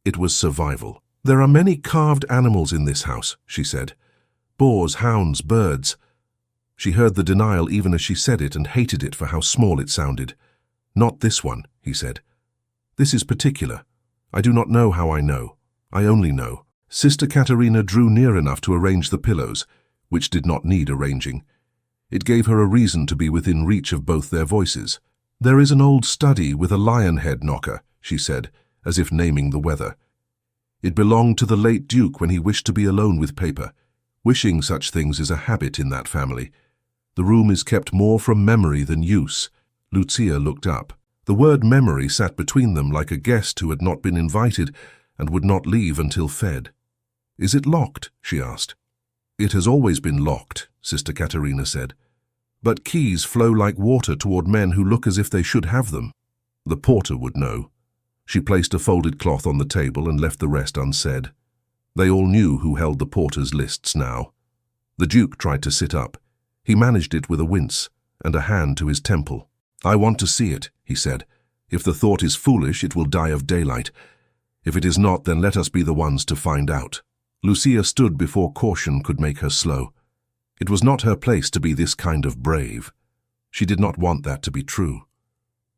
It was survival. "There are many carved animals in this house," she said. "Boars, hounds, birds." She heard the denial even as she said it and hated it for how small it sounded. "Not this one," he said. "This is particular. I do not know how I know. I only know." Sister Caterina drew near enough to arrange the pillows, which did not need arranging. It gave her a reason to be within reach of both their voices. "There is an old study with a lion head knocker," she said, as if naming the weather. "It belonged to the late Duke when he wished to be alone with paper. Wishing such things is a habit in that family. The room is kept more from memory than use." Lucia looked up. The word memory sat between them like a guest who had not been invited and would not leave until fed. "Is it locked?" she asked. "It has always been locked," Sister Caterina said. "But keys flow like water toward men who look as if they should have them. The porter would know." She placed a folded cloth on the table and left the rest unsaid. They all knew who held the porter's lists now. The Duke tried to sit up. He managed it with a wince and a hand to his temple. "I want to see it," he said. "If the thought is foolish, it will die of daylight. If it is not, then let us be the ones to find out." Lucia stood before caution could make her slow. It was not her place to be this kind of brave. She did not want that to be true.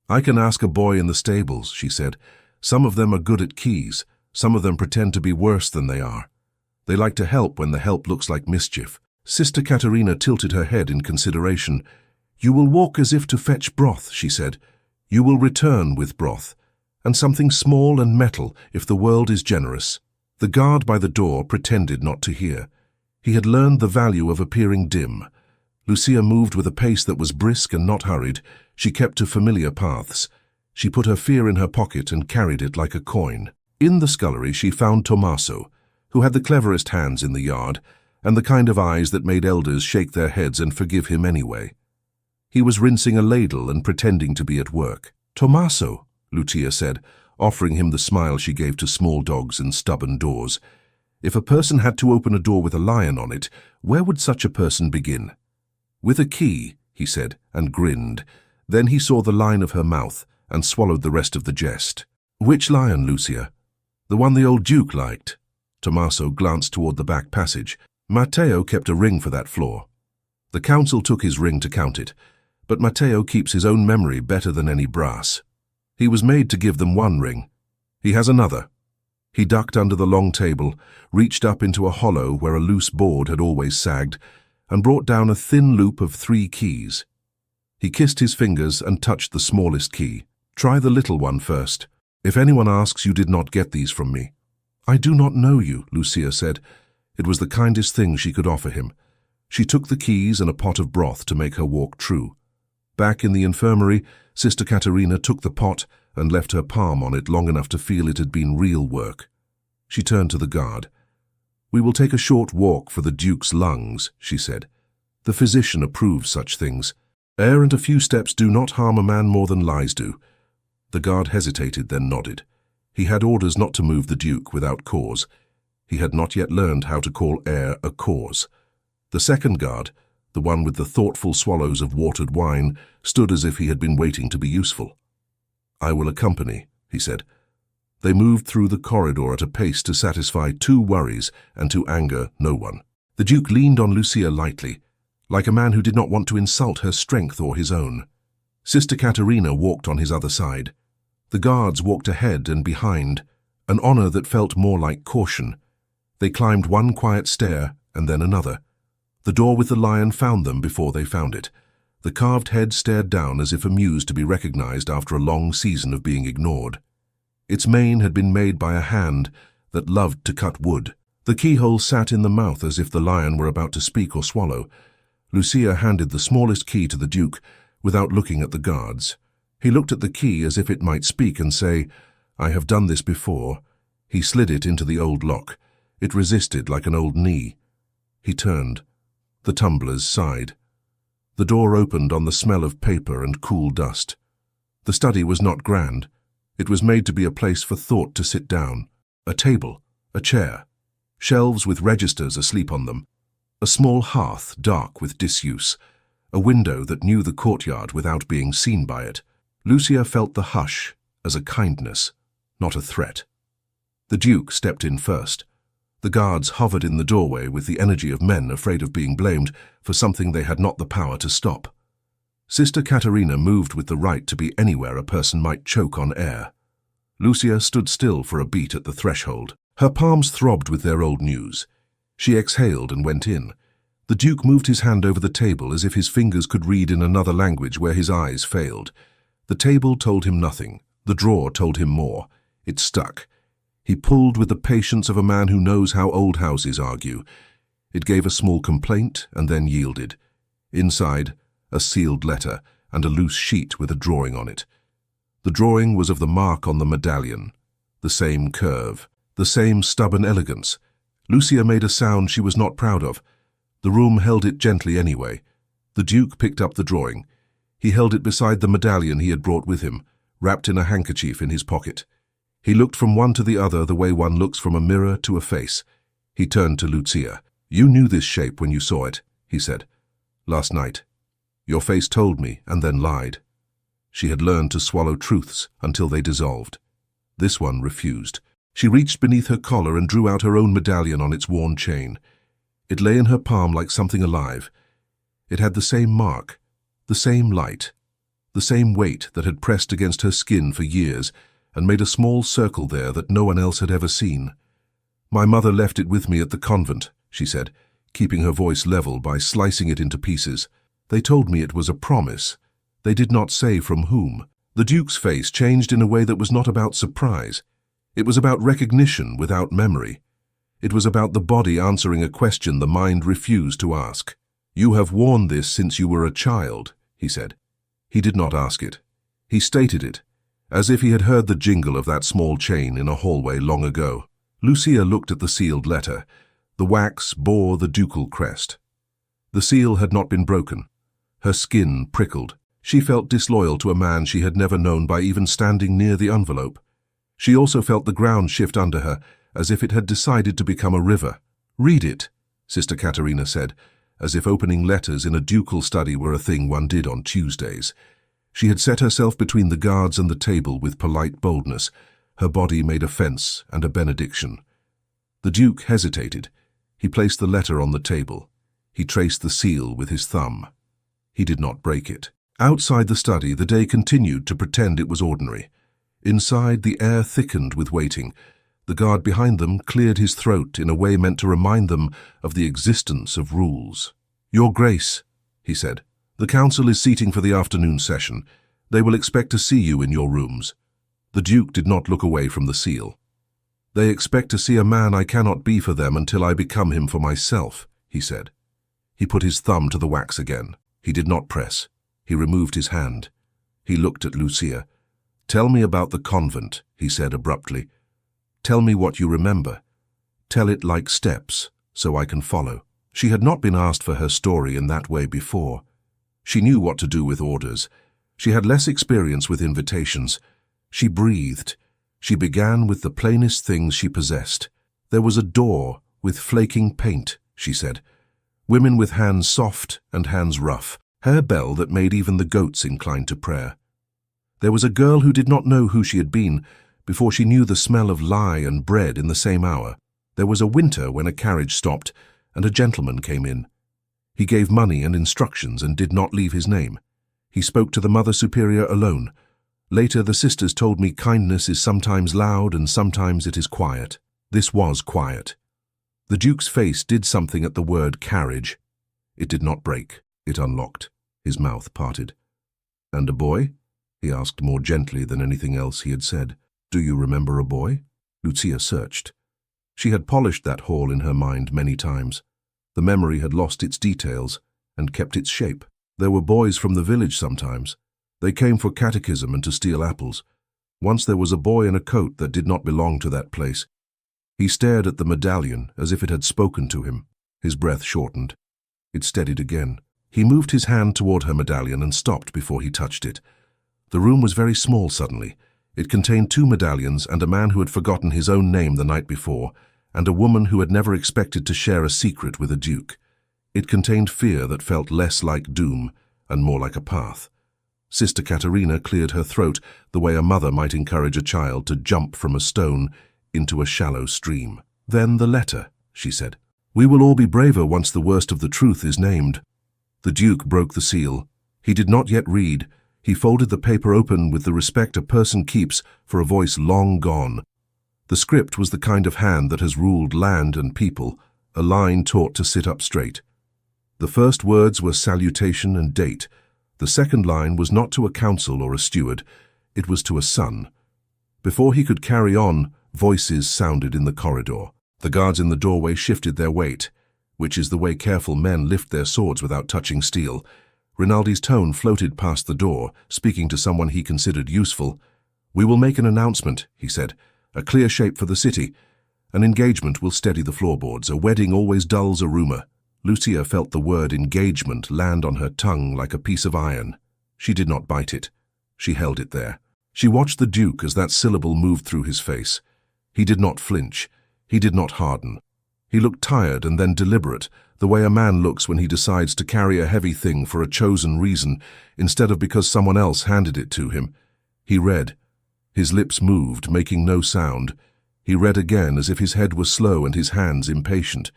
"I can ask a boy in the stables," she said. "Some of them are good at keys. Some of them pretend to be worse than they are. They like to help when the help looks like mischief." Sister Caterina tilted her head in consideration. "You will walk as if to fetch broth," she said. "You will return with broth, and something small and metal if the world is generous." The guard by the door pretended not to hear. He had learned the value of appearing dim. Lucia moved with a pace that was brisk and not hurried. She kept to familiar paths. She put her fear in her pocket and carried it like a coin. In the scullery she found Tommaso, who had the cleverest hands in the yard, and the kind of eyes that made elders shake their heads and forgive him anyway. He was rinsing a ladle and pretending to be at work. "Tommaso," Lucia said, offering him the smile she gave to small dogs and stubborn doors. If a person had to open a door with a lion on it, where would such a person begin? With a key, he said, and grinned. Then he saw the line of her mouth and swallowed the rest of the jest. Which lion, Lucia? The one the old Duke liked. Tommaso glanced toward the back passage. Matteo kept a ring for that floor. The council took his ring to count it, but Matteo keeps his own memory better than any brass. He was made to give them one ring. He has another. He ducked under the long table, reached up into a hollow where a loose board had always sagged, and brought down a thin loop of 3 keys. He kissed his fingers and touched the smallest key. Try the little one first. If anyone asks, you did not get these from me. I do not know you, Lucia said. It was the kindest thing she could offer him. She took the keys and a pot of broth to make her walk true. Back in the infirmary, Sister Caterina took the pot and left her palm on it long enough to feel it had been real work. She turned to the guard. We will take a short walk for the Duke's lungs, she said. The physician approves such things. Air and a few steps do not harm a man more than lies do. The guard hesitated, then nodded. He had orders not to move the Duke without cause. He had not yet learned how to call air a cause. The second guard, the one with the thoughtful swallows of watered wine, stood as if he had been waiting to be useful. I will accompany, he said. They moved through the corridor at a pace to satisfy 2 worries and to anger no one. The Duke leaned on Lucia lightly, like a man who did not want to insult her strength or his own. Sister Caterina walked on his other side. The guards walked ahead and behind, an honor that felt more like caution. They climbed one quiet stair and then another. The door with the lion found them before they found it. The carved head stared down as if amused to be recognized after a long season of being ignored. Its mane had been made by a hand that loved to cut wood. The keyhole sat in the mouth as if the lion were about to speak or swallow. Lucia handed the smallest key to the Duke without looking at the guards. He looked at the key as if it might speak and say, I have done this before. He slid it into the old lock. It resisted like an old knee. He turned. The tumblers sighed. The door opened on the smell of paper and cool dust. The study was not grand. It was made to be a place for thought to sit down. A table, a chair, shelves with registers asleep on them, a small hearth dark with disuse, a window that knew the courtyard without being seen by it. Lucia felt the hush as a kindness, not a threat. The Duke stepped in first. The guards hovered in the doorway with the energy of men afraid of being blamed for something they had not the power to stop. Sister Caterina moved with the right to be anywhere a person might choke on air. Lucia stood still for a beat at the threshold. Her palms throbbed with their old news. She exhaled and went in. The Duke moved his hand over the table as if his fingers could read in another language where his eyes failed. The table told him nothing. The drawer told him more. It stuck. He pulled with the patience of a man who knows how old houses argue. It gave a small complaint and then yielded. Inside, a sealed letter and a loose sheet with a drawing on it. The drawing was of the mark on the medallion. The same curve, the same stubborn elegance. Lucia made a sound she was not proud of. The room held it gently anyway. The Duke picked up the drawing. He held it beside the medallion he had brought with him, wrapped in a handkerchief in his pocket. He looked from one to the other the way one looks from a mirror to a face. He turned to Lucia. You knew this shape when you saw it, he said. Last night. Your face told me and then lied. She had learned to swallow truths until they dissolved. This one refused. She reached beneath her collar and drew out her own medallion on its worn chain. It lay in her palm like something alive. It had the same mark, the same light, the same weight that had pressed against her skin for years and made a small circle there that no one else had ever seen. My mother left it with me at the convent, she said, keeping her voice level by slicing it into pieces. They told me it was a promise. They did not say from whom. The Duke's face changed in a way that was not about surprise. It was about recognition without memory. It was about the body answering a question the mind refused to ask. You have worn this since you were a child, he said. He did not ask it. He stated it, as if he had heard the jingle of that small chain in a hallway long ago. Lucia looked at the sealed letter. The wax bore the ducal crest. The seal had not been broken. Her skin prickled. She felt disloyal to a man she had never known by even standing near the envelope. She also felt the ground shift under her, as if it had decided to become a river. "Read it," Sister Katerina said, as if opening letters in a ducal study were a thing one did on Tuesdays. She had set herself between the guards and the table with polite boldness. Her body made a fence and a benediction. The Duke hesitated. He placed the letter on the table. He traced the seal with his thumb. He did not break it. Outside the study, the day continued to pretend it was ordinary. Inside, the air thickened with waiting. The guard behind them cleared his throat in a way meant to remind them of the existence of rules. "Your Grace," he said, "the council is seating for the afternoon session. They will expect to see you in your rooms." The Duke did not look away from the seal. "They expect to see a man I cannot be for them until I become him for myself," he said. He put his thumb to the wax again. He did not press. He removed his hand. He looked at Lucia. "Tell me about the convent," he said abruptly. "Tell me what you remember. Tell it like steps, so I can follow." She had not been asked for her story in that way before. She knew what to do with orders. She had less experience with invitations. She breathed. She began with the plainest things she possessed. "There was a door with flaking paint," she said. "Women with hands soft and hands rough. Hair bell that made even the goats incline to prayer. There was a girl who did not know who she had been before she knew the smell of lye and bread in the same hour. There was a winter when a carriage stopped and a gentleman came in. He gave money and instructions and did not leave his name. He spoke to the Mother Superior alone. Later the sisters told me kindness is sometimes loud and sometimes it is quiet. This was quiet." The Duke's face did something at the word carriage. It did not break. It unlocked. His mouth parted. "And a boy?" he asked more gently than anything else he had said. "Do you remember a boy?" Lucia searched. She had polished that hall in her mind many times. The memory had lost its details and kept its shape. There were boys from the village sometimes. They came for catechism and to steal apples. Once there was a boy in a coat that did not belong to that place. He stared at the medallion as if it had spoken to him. His breath shortened. It steadied again. He moved his hand toward her medallion and stopped before he touched it. The room was very small suddenly. It contained 2 medallions and a man who had forgotten his own name the night before, and a woman who had never expected to share a secret with a duke. It contained fear that felt less like doom and more like a path. Sister Katerina cleared her throat the way a mother might encourage a child to jump from a stone into a shallow stream. "Then the letter," she said. "We will all be braver once the worst of the truth is named." The Duke broke the seal. He did not yet read. He folded the paper open with the respect a person keeps for a voice long gone. The script was the kind of hand that has ruled land and people, a line taught to sit up straight. The first words were salutation and date. The second line was not to a council or a steward. It was to a son. Before he could carry on, voices sounded in the corridor. The guards in the doorway shifted their weight, which is the way careful men lift their swords without touching steel. Rinaldi's tone floated past the door, speaking to someone he considered useful. "We will make an announcement," he said. "A clear shape for the city. An engagement will steady the floorboards. A wedding always dulls a rumor." Lucia felt the word engagement land on her tongue like a piece of iron. She did not bite it. She held it there. She watched the Duke as that syllable moved through his face. He did not flinch. He did not harden. He looked tired and then deliberate, the way a man looks when he decides to carry a heavy thing for a chosen reason, instead of because someone else handed it to him. He read. His lips moved, making no sound. He read again as if his head was slow and his hands impatient.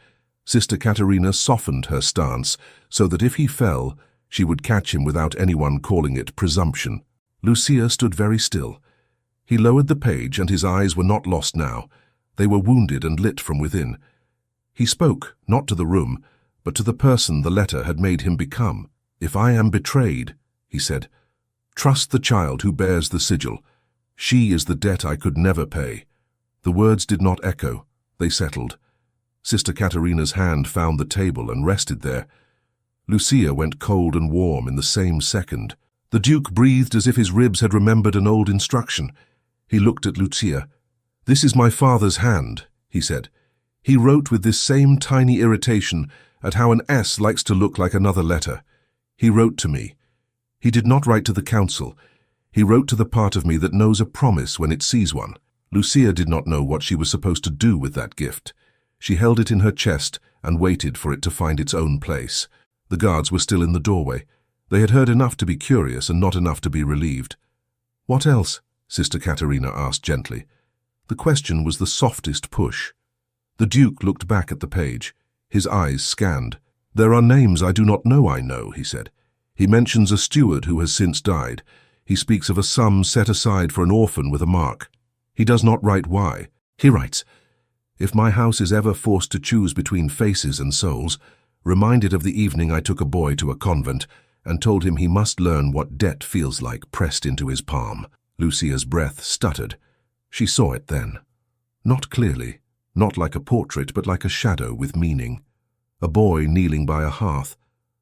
Sister Katerina softened her stance so that if he fell, she would catch him without anyone calling it presumption. Lucia stood very still. He lowered the page and his eyes were not lost now. They were wounded and lit from within. He spoke, not to the room, but to the person the letter had made him become. "If I am betrayed," he said, "trust the child who bears the sigil. She is the debt I could never pay." The words did not echo. They settled. Sister Katerina's hand found the table and rested there. Lucia went cold and warm in the same second. The Duke breathed as if his ribs had remembered an old instruction. He looked at Lucia. "This is my father's hand," he said. He wrote with this same tiny irritation at how an S likes to look like another letter. He wrote to me. He did not write to the council. He wrote to the part of me that knows a promise when it sees one. Lucia did not know what she was supposed to do with that gift. She held it in her chest and waited for it to find its own place. The guards were still in the doorway. They had heard enough to be curious and not enough to be relieved. "What else?" Sister Katerina asked gently. The question was the softest push. The Duke looked back at the page. His eyes scanned. "There are names I do not know I know," he said. "He mentions a steward who has since died. He speaks of a sum set aside for an orphan with a mark. He does not write why. He writes, 'If my house is ever forced to choose between faces and souls, remind it of the evening I took a boy to a convent and told him he must learn what debt feels like pressed into his palm.'" Lucia's breath stuttered. She saw it then. Not clearly, not like a portrait, but like a shadow with meaning. A boy kneeling by a hearth.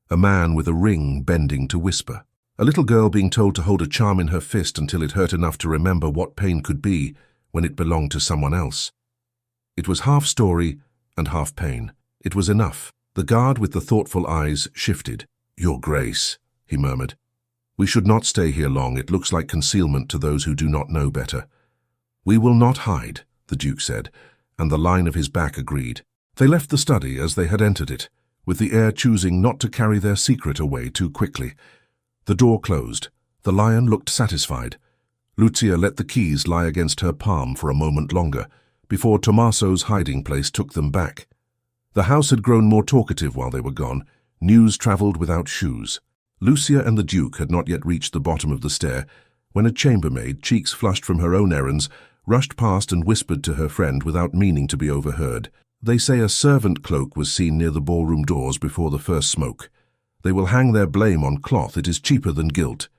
A man with a ring bending to whisper. A little girl being told to hold a charm in her fist until it hurt enough to remember what pain could be when it belonged to someone else. It was half story and half pain. It was enough. The guard with the thoughtful eyes shifted. "Your Grace," he murmured. "We should not stay here long. It looks like concealment to those who do not know better." "We will not hide," the Duke said, and the line of his back agreed. They left the study as they had entered it, with the heir choosing not to carry their secret away too quickly. The door closed. The lion looked satisfied. Lucia let the keys lie against her palm for a moment longer, before Tommaso's hiding place took them back. The house had grown more talkative while they were gone. News travelled without shoes. Lucia and the Duke had not yet reached the bottom of the stair, when a chambermaid, cheeks flushed from her own errands, rushed past and whispered to her friend without meaning to be overheard. "They say a servant cloak was seen near the ballroom doors before the first smoke. They will hang their blame on cloth. It is cheaper than guilt."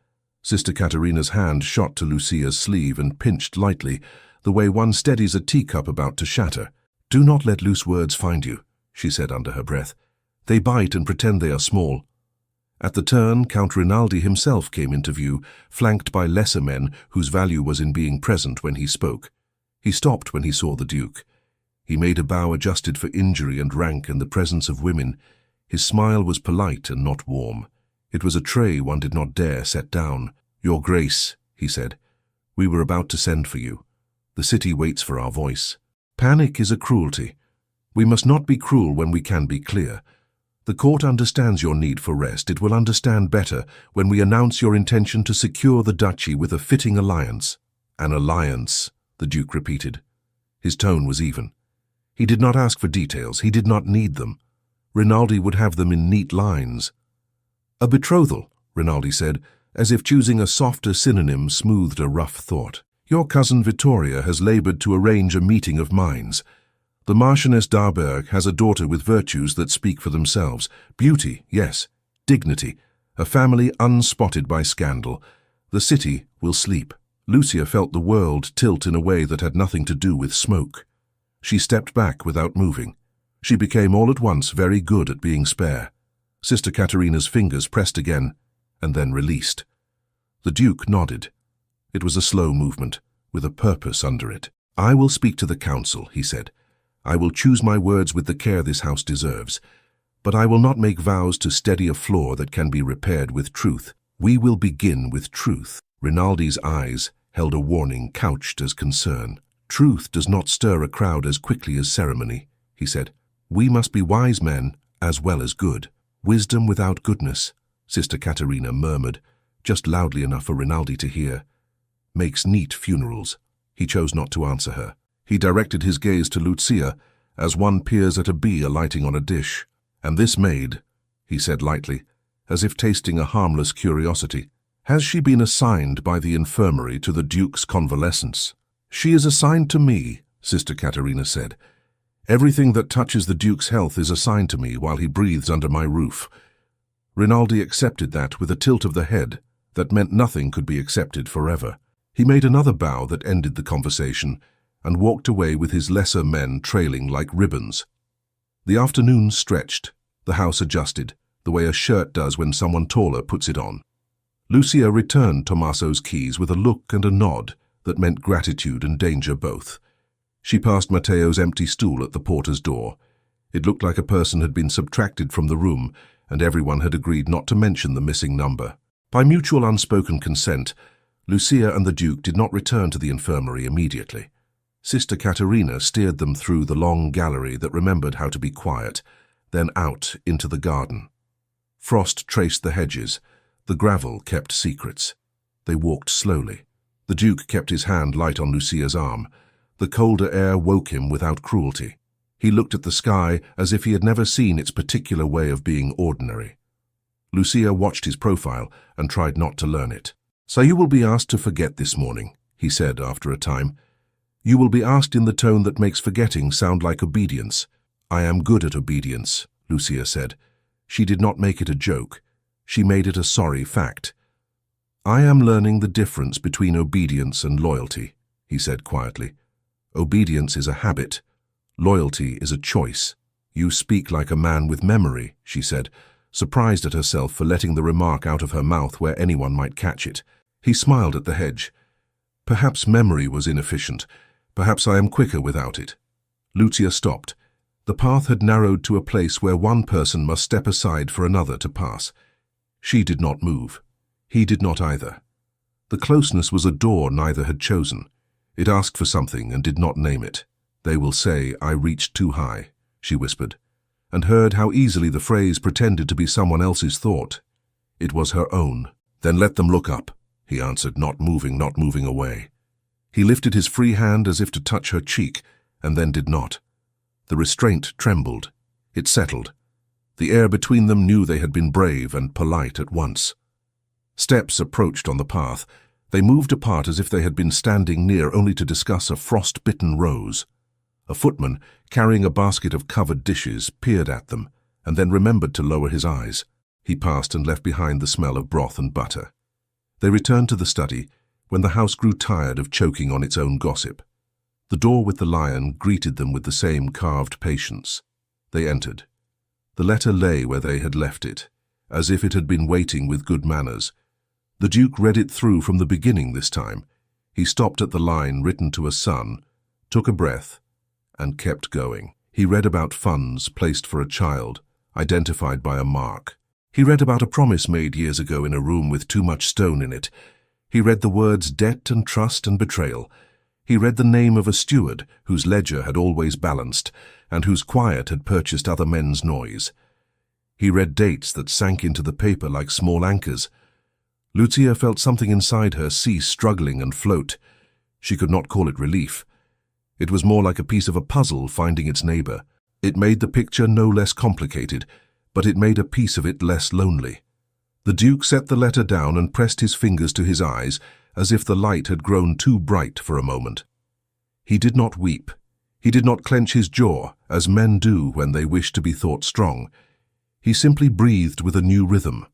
Sister Katerina's hand shot to Lucia's sleeve and pinched lightly, the way one steadies a teacup about to shatter. "Do not let loose words find you," she said under her breath. "They bite and pretend they are small." At the turn, Count Rinaldi himself came into view, flanked by lesser men whose value was in being present when he spoke. He stopped when he saw the Duke. He made a bow adjusted for injury and rank and the presence of women. His smile was polite and not warm. It was a tray one did not dare set down. "Your Grace," he said, "we were about to send for you. The city waits for our voice. Panic is a cruelty. We must not be cruel when we can be clear. The court understands your need for rest. It will understand better when we announce your intention to secure the duchy with a fitting alliance." "An alliance," the Duke repeated. His tone was even. He did not ask for details. He did not need them. Rinaldi would have them in neat lines. "A betrothal," Rinaldi said, as if choosing a softer synonym smoothed a rough thought. "Your cousin Vittoria has labored to arrange a meeting of minds. The Marchioness d'Arberg has a daughter with virtues that speak for themselves. Beauty, yes. Dignity. A family unspotted by scandal. The city will sleep." Lucia felt the world tilt in a way that had nothing to do with smoke. She stepped back without moving. She became all at once very good at being spare. Sister Katerina's fingers pressed again, and then released. The Duke nodded. It was a slow movement, with a purpose under it. "I will speak to the council," he said. "I will choose my words with the care this house deserves. But I will not make vows to steady a flaw that can be repaired with truth. We will begin with truth." Rinaldi's eyes held a warning couched as concern. "Truth does not stir a crowd as quickly as ceremony," he said. "We must be wise men as well as good." "Wisdom without goodness," Sister Katerina murmured, just loudly enough for Rinaldi to hear, "makes neat funerals." He chose not to answer her. He directed his gaze to Lucia, as one peers at a bee alighting on a dish. "And this maid," he said lightly, as if tasting a harmless curiosity, "has she been assigned by the infirmary to the Duke's convalescence?" "She is assigned to me," Sister Katerina said. "Everything that touches the Duke's health is assigned to me while he breathes under my roof." Rinaldi accepted that with a tilt of the head that meant nothing could be accepted forever. He made another bow that ended the conversation, and walked away with his lesser men trailing like ribbons. The afternoon stretched, the house adjusted, the way a shirt does when someone taller puts it on. Lucia returned Tommaso's keys with a look and a nod that meant gratitude and danger both. She passed Matteo's empty stool at the porter's door. It looked like a person had been subtracted from the room, and everyone had agreed not to mention the missing number. By mutual unspoken consent, Lucia and the Duke did not return to the infirmary immediately. Sister Katerina steered them through the long gallery that remembered how to be quiet, then out into the garden. Frost traced the hedges. The gravel kept secrets. They walked slowly. The Duke kept his hand light on Lucia's arm. The colder air woke him without cruelty. He looked at the sky as if he had never seen its particular way of being ordinary. Lucia watched his profile and tried not to learn it. "So you will be asked to forget this morning," he said after a time. "You will be asked in the tone that makes forgetting sound like obedience." "I am good at obedience," Lucia said. She did not make it a joke. She made it a sorry fact. "I am learning the difference between obedience and loyalty," he said quietly. "Obedience is a habit. Loyalty is a choice." "You speak like a man with memory," she said, surprised at herself for letting the remark out of her mouth where anyone might catch it. He smiled at the hedge. "Perhaps memory was inefficient. Perhaps I am quicker without it." Lucia stopped. The path had narrowed to a place where one person must step aside for another to pass. She did not move. He did not either. The closeness was a door neither had chosen. It asked for something and did not name it. "They will say I reached too high," she whispered, and heard how easily the phrase pretended to be someone else's thought. It was her own. "Then let them look up," he answered, not moving away. He lifted his free hand as if to touch her cheek, and then did not. The restraint trembled. It settled. The air between them knew they had been brave and polite at once. Steps approached on the path. They moved apart as if they had been standing near only to discuss a frost-bitten rose. A footman, carrying a basket of covered dishes, peered at them, and then remembered to lower his eyes. He passed and left behind the smell of broth and butter. They returned to the study, when the house grew tired of choking on its own gossip. The door with the lion greeted them with the same carved patience. They entered. The letter lay where they had left it, as if it had been waiting with good manners. The Duke read it through from the beginning this time. He stopped at the line written to a son, took a breath, and kept going. He read about funds placed for a child, identified by a mark. He read about a promise made years ago in a room with too much stone in it. He read the words debt and trust and betrayal. He read the name of a steward whose ledger had always balanced, and whose quiet had purchased other men's noise. He read dates that sank into the paper like small anchors. Lucia felt something inside her cease struggling and float. She could not call it relief. It was more like a piece of a puzzle finding its neighbor. It made the picture no less complicated, but it made a piece of it less lonely. The Duke set the letter down and pressed his fingers to his eyes, as if the light had grown too bright for a moment. He did not weep. He did not clench his jaw, as men do when they wish to be thought strong. He simply breathed with a new rhythm.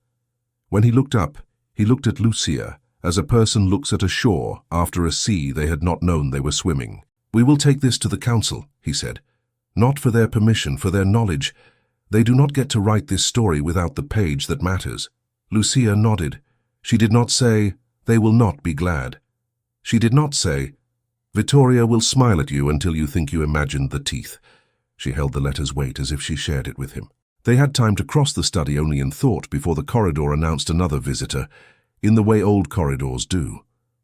When he looked up, he looked at Lucia, as a person looks at a shore after a sea they had not known they were swimming. "We will take this to the council," he said. "Not for their permission, for their knowledge. They do not get to write this story without the page that matters." Lucia nodded. She did not say, "They will not be glad." She did not say, "Vittoria will smile at you until you think you imagined the teeth." She held the letter's weight as if she shared it with him. They had time to cross the study only in thought before the corridor announced another visitor, in the way old corridors do,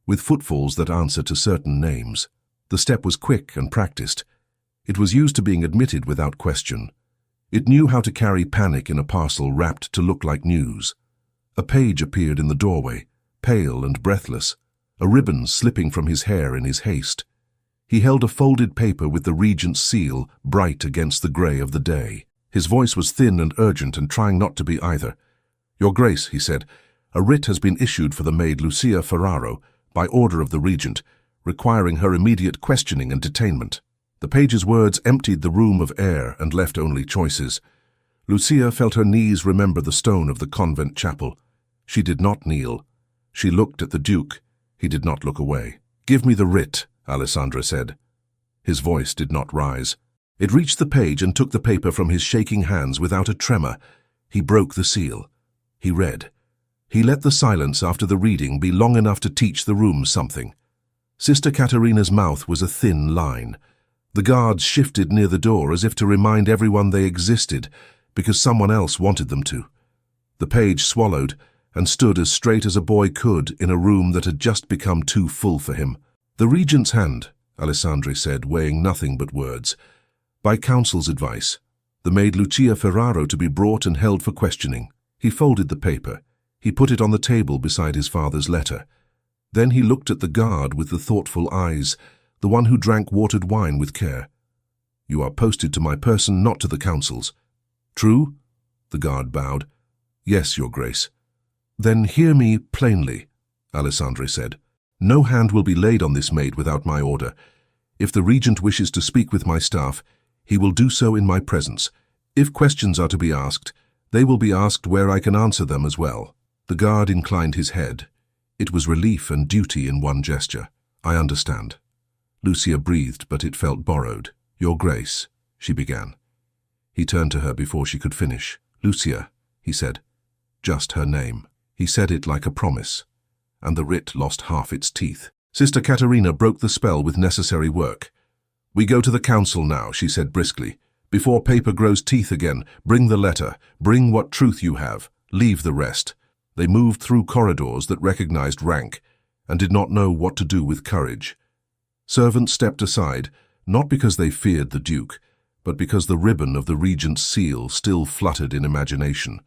with footfalls that answer to certain names. The step was quick and practiced. It was used to being admitted without question. It knew how to carry panic in a parcel wrapped to look like news. A page appeared in the doorway, pale and breathless, a ribbon slipping from his hair in his haste. He held a folded paper with the regent's seal bright against the grey of the day. His voice was thin and urgent and trying not to be either. "Your Grace," he said, "a writ has been issued for the maid Lucia Ferraro by order of the regent, requiring her immediate questioning and detainment." The page's words emptied the room of air and left only choices. Lucia felt her knees remember the stone of the convent chapel. She did not kneel. She looked at the Duke. He did not look away. "Give me the writ," Alessandra said. His voice did not rise. It reached the page and took the paper from his shaking hands without a tremor. He broke the seal. He read. He let the silence after the reading be long enough to teach the room something. Sister Katerina's mouth was a thin line. The guards shifted near the door as if to remind everyone they existed, because someone else wanted them to. The page swallowed and stood as straight as a boy could in a room that had just become too full for him. "The regent's hand," Alessandro said, weighing nothing but words. By counsel's advice, the maid Lucia Ferraro to be brought and held for questioning. He folded the paper. He put it on the table beside his father's letter. Then he looked at the guard with the thoughtful eyes, the one who drank watered wine with care. You are posted to my person, not to the council's. True? The guard bowed. Yes, your grace. Then hear me plainly, Alessandro said. No hand will be laid on this maid without my order. If the regent wishes to speak with my staff, he will do so in my presence. If questions are to be asked, they will be asked where I can answer them as well. The guard inclined his head. It was relief and duty in one gesture. I understand. Lucia breathed, but it felt borrowed. Your grace, she began. He turned to her before she could finish. Lucia, he said. Just her name. He said it like a promise, and the writ lost half its teeth. Sister Caterina broke the spell with necessary work. We go to the council now, she said briskly. Before paper grows teeth again, bring the letter, bring what truth you have, leave the rest. They moved through corridors that recognized rank and did not know what to do with courage. Servants stepped aside, not because they feared the Duke, but because the ribbon of the regent's seal still fluttered in imagination.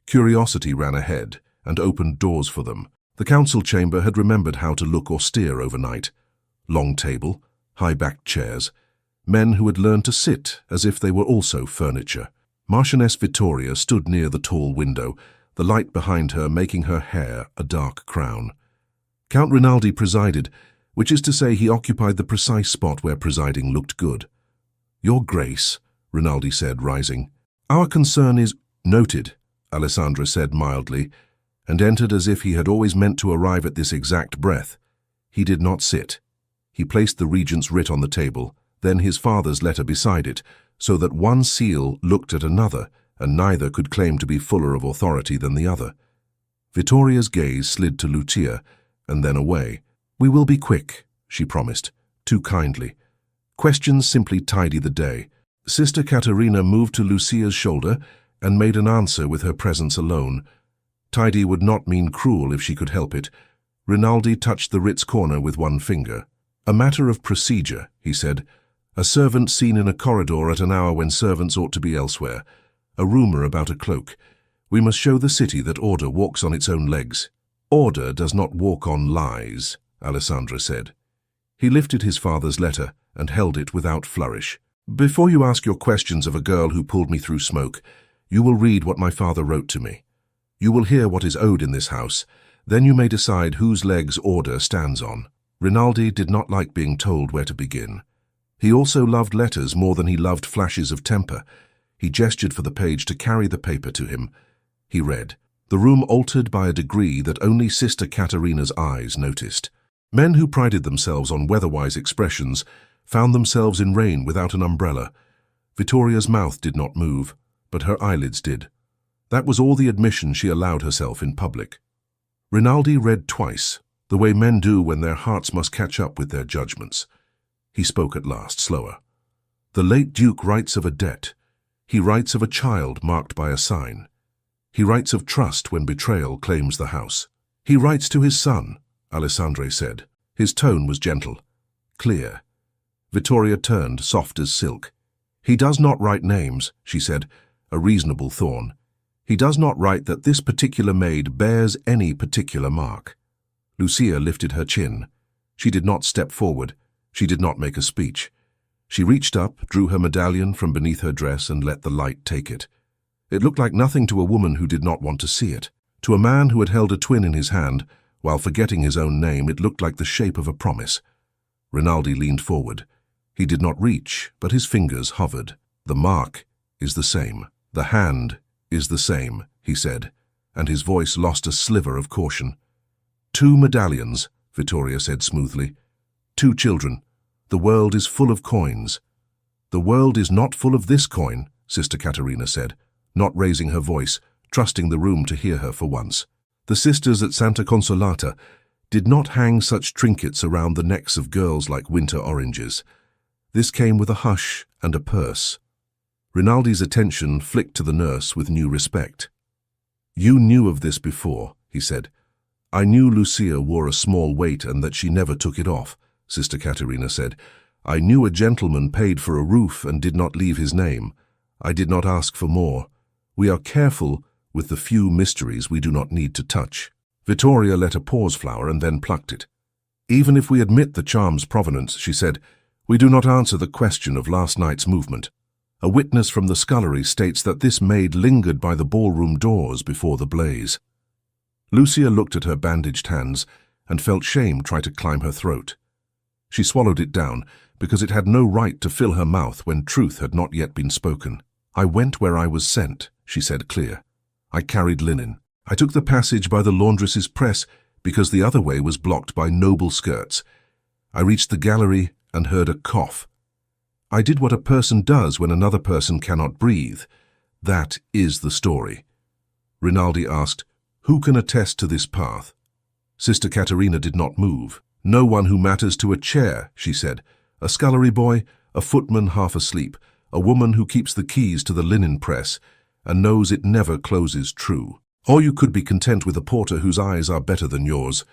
Curiosity ran ahead and opened doors for them. The council chamber had remembered how to look austere overnight. Long table, high-backed chairs, men who had learned to sit as if they were also furniture. Marchioness Vittoria stood near the tall window, the light behind her making her hair a dark crown. Count Rinaldi presided, which is to say he occupied the precise spot where presiding looked good. Your Grace, Rinaldi said, rising. Our concern is noted, Alessandro said mildly, and entered as if he had always meant to arrive at this exact breath. He did not sit. He placed the regent's writ on the table, then his father's letter beside it, so that one seal looked at another, and neither could claim to be fuller of authority than the other. Vittoria's gaze slid to Lucia, and then away. We will be quick, she promised, too kindly. Questions simply tidy the day. Sister Caterina moved to Lucia's shoulder and made an answer with her presence alone. Tidy would not mean cruel if she could help it. Rinaldi touched the writ's corner with one finger. A matter of procedure, he said. A servant seen in a corridor at an hour when servants ought to be elsewhere. A rumor about a cloak. We must show the city that order walks on its own legs. Order does not walk on lies, Alessandro said. He lifted his father's letter and held it without flourish. Before you ask your questions of a girl who pulled me through smoke, you will read what my father wrote to me. You will hear what is owed in this house. Then you may decide whose legs order stands on. Rinaldi did not like being told where to begin. He also loved letters more than he loved flashes of temper. He gestured for the page to carry the paper to him. He read. The room altered by a degree that only Sister Caterina's eyes noticed. Men who prided themselves on weatherwise expressions found themselves in rain without an umbrella. Vittoria's mouth did not move, but her eyelids did. That was all the admission she allowed herself in public. Rinaldi read twice, the way men do when their hearts must catch up with their judgments. He spoke at last, slower. The late Duke writes of a debt. He writes of a child marked by a sign. He writes of trust when betrayal claims the house. He writes to his son, Alessandro said. His tone was gentle, clear. Vittoria turned, soft as silk. He does not write names, she said, a reasonable thorn. He does not write that this particular maid bears any particular mark. Lucia lifted her chin. She did not step forward. She did not make a speech. She reached up, drew her medallion from beneath her dress and let the light take it. It looked like nothing to a woman who did not want to see it. To a man who had held a twin in his hand, while forgetting his own name, it looked like the shape of a promise. Rinaldi leaned forward. He did not reach, but his fingers hovered. The mark is the same. The hand is the same, he said, and his voice lost a sliver of caution. 2 medallions, Vittoria said smoothly. 2 children. The world is full of coins. The world is not full of this coin, Sister Caterina said, not raising her voice, trusting the room to hear her for once. The sisters at Santa Consolata did not hang such trinkets around the necks of girls like winter oranges. This came with a hush and a purse. Rinaldi's attention flicked to the nurse with new respect. You knew of this before, he said. I knew Lucia wore a small weight and that she never took it off, Sister Caterina said. "I knew a gentleman paid for a roof and did not leave his name. I did not ask for more. We are careful with the few mysteries we do not need to touch." Vittoria let a pause flower and then plucked it. "Even if we admit the charm's provenance," she said, "we do not answer the question of last night's movement. A witness from the scullery states that this maid lingered by the ballroom doors before the blaze." Lucia looked at her bandaged hands and felt shame try to climb her throat. She swallowed it down because it had no right to fill her mouth when truth had not yet been spoken. "I went where I was sent," she said clear. "I carried linen. I took the passage by the laundress's press because the other way was blocked by noble skirts. I reached the gallery and heard a cough. I did what a person does when another person cannot breathe. That is the story." Rinaldi asked, "Who can attest to this path?" Sister Caterina did not move. "No one who matters to a chair," she said. "A scullery boy, a footman half asleep, a woman who keeps the keys to the linen press and knows it never closes true. Or you could be content with a porter whose eyes are better than yours."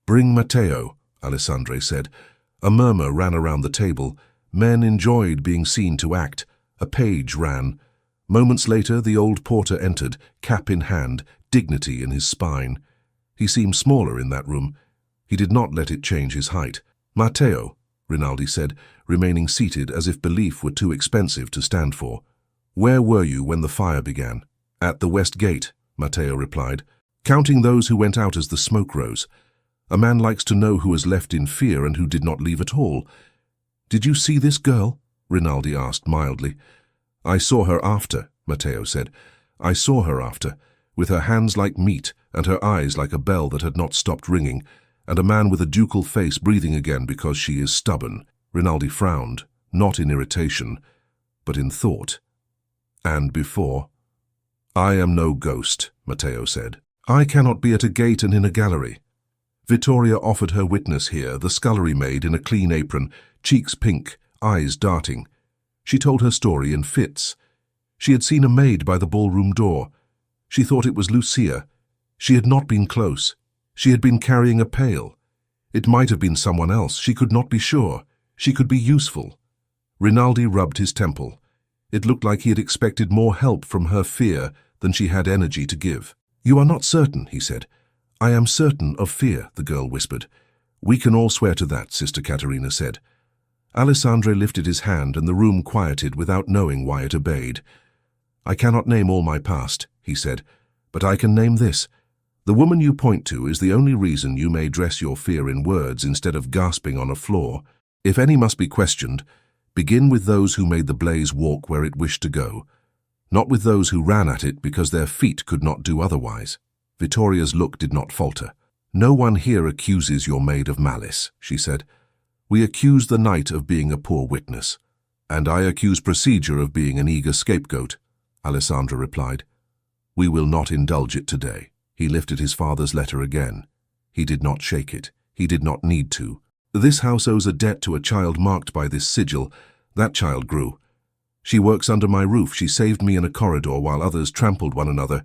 "Bring Matteo," Alessandre said. A murmur ran around the table. Men enjoyed being seen to act. A page ran. Moments later, the old porter entered, cap in hand, dignity in his spine. He seemed smaller in that room. He did not let it change his height. "Matteo," Rinaldi said, remaining seated as if belief were too expensive to stand for. "Where were you when the fire began?" "At the west gate," Matteo replied, "counting those who went out as the smoke rose. A man likes to know who was left in fear and who did not leave at all." "Did you see this girl?" Rinaldi asked mildly. "I saw her after," Matteo said. "I saw her after, with her hands like meat and her eyes like a bell that had not stopped ringing, and a man with a ducal face breathing again because she is stubborn." Rinaldi frowned, not in irritation, but in thought. "And before?" "I am no ghost," Matteo said. "I cannot be at a gate and in a gallery." Vittoria offered her witness here, the scullery maid in a clean apron, cheeks pink, eyes darting. She told her story in fits. She had seen a maid by the ballroom door. She thought it was Lucia. She had not been close. She had been carrying a pail. It might have been someone else. She could not be sure. She could be useful. Rinaldi rubbed his temple. It looked like he had expected more help from her fear than she had energy to give. "You are not certain," he said. "I am certain of fear," the girl whispered. "We can all swear to that," Sister Caterina said. Alessandre lifted his hand and the room quieted without knowing why it obeyed. "I cannot name all my past," he said, "but I can name this. The woman you point to is the only reason you may dress your fear in words instead of gasping on a floor. If any must be questioned, begin with those who made the blaze walk where it wished to go, not with those who ran at it because their feet could not do otherwise." Vittoria's look did not falter. "No one here accuses your maid of malice," she said. "We accuse the knight of being a poor witness." "And I accuse procedure of being an eager scapegoat," Alessandra replied. "We will not indulge it today." He lifted his father's letter again. He did not shake it. He did not need to. "This house owes a debt to a child marked by this sigil. That child grew. She works under my roof. She saved me in a corridor while others trampled one another.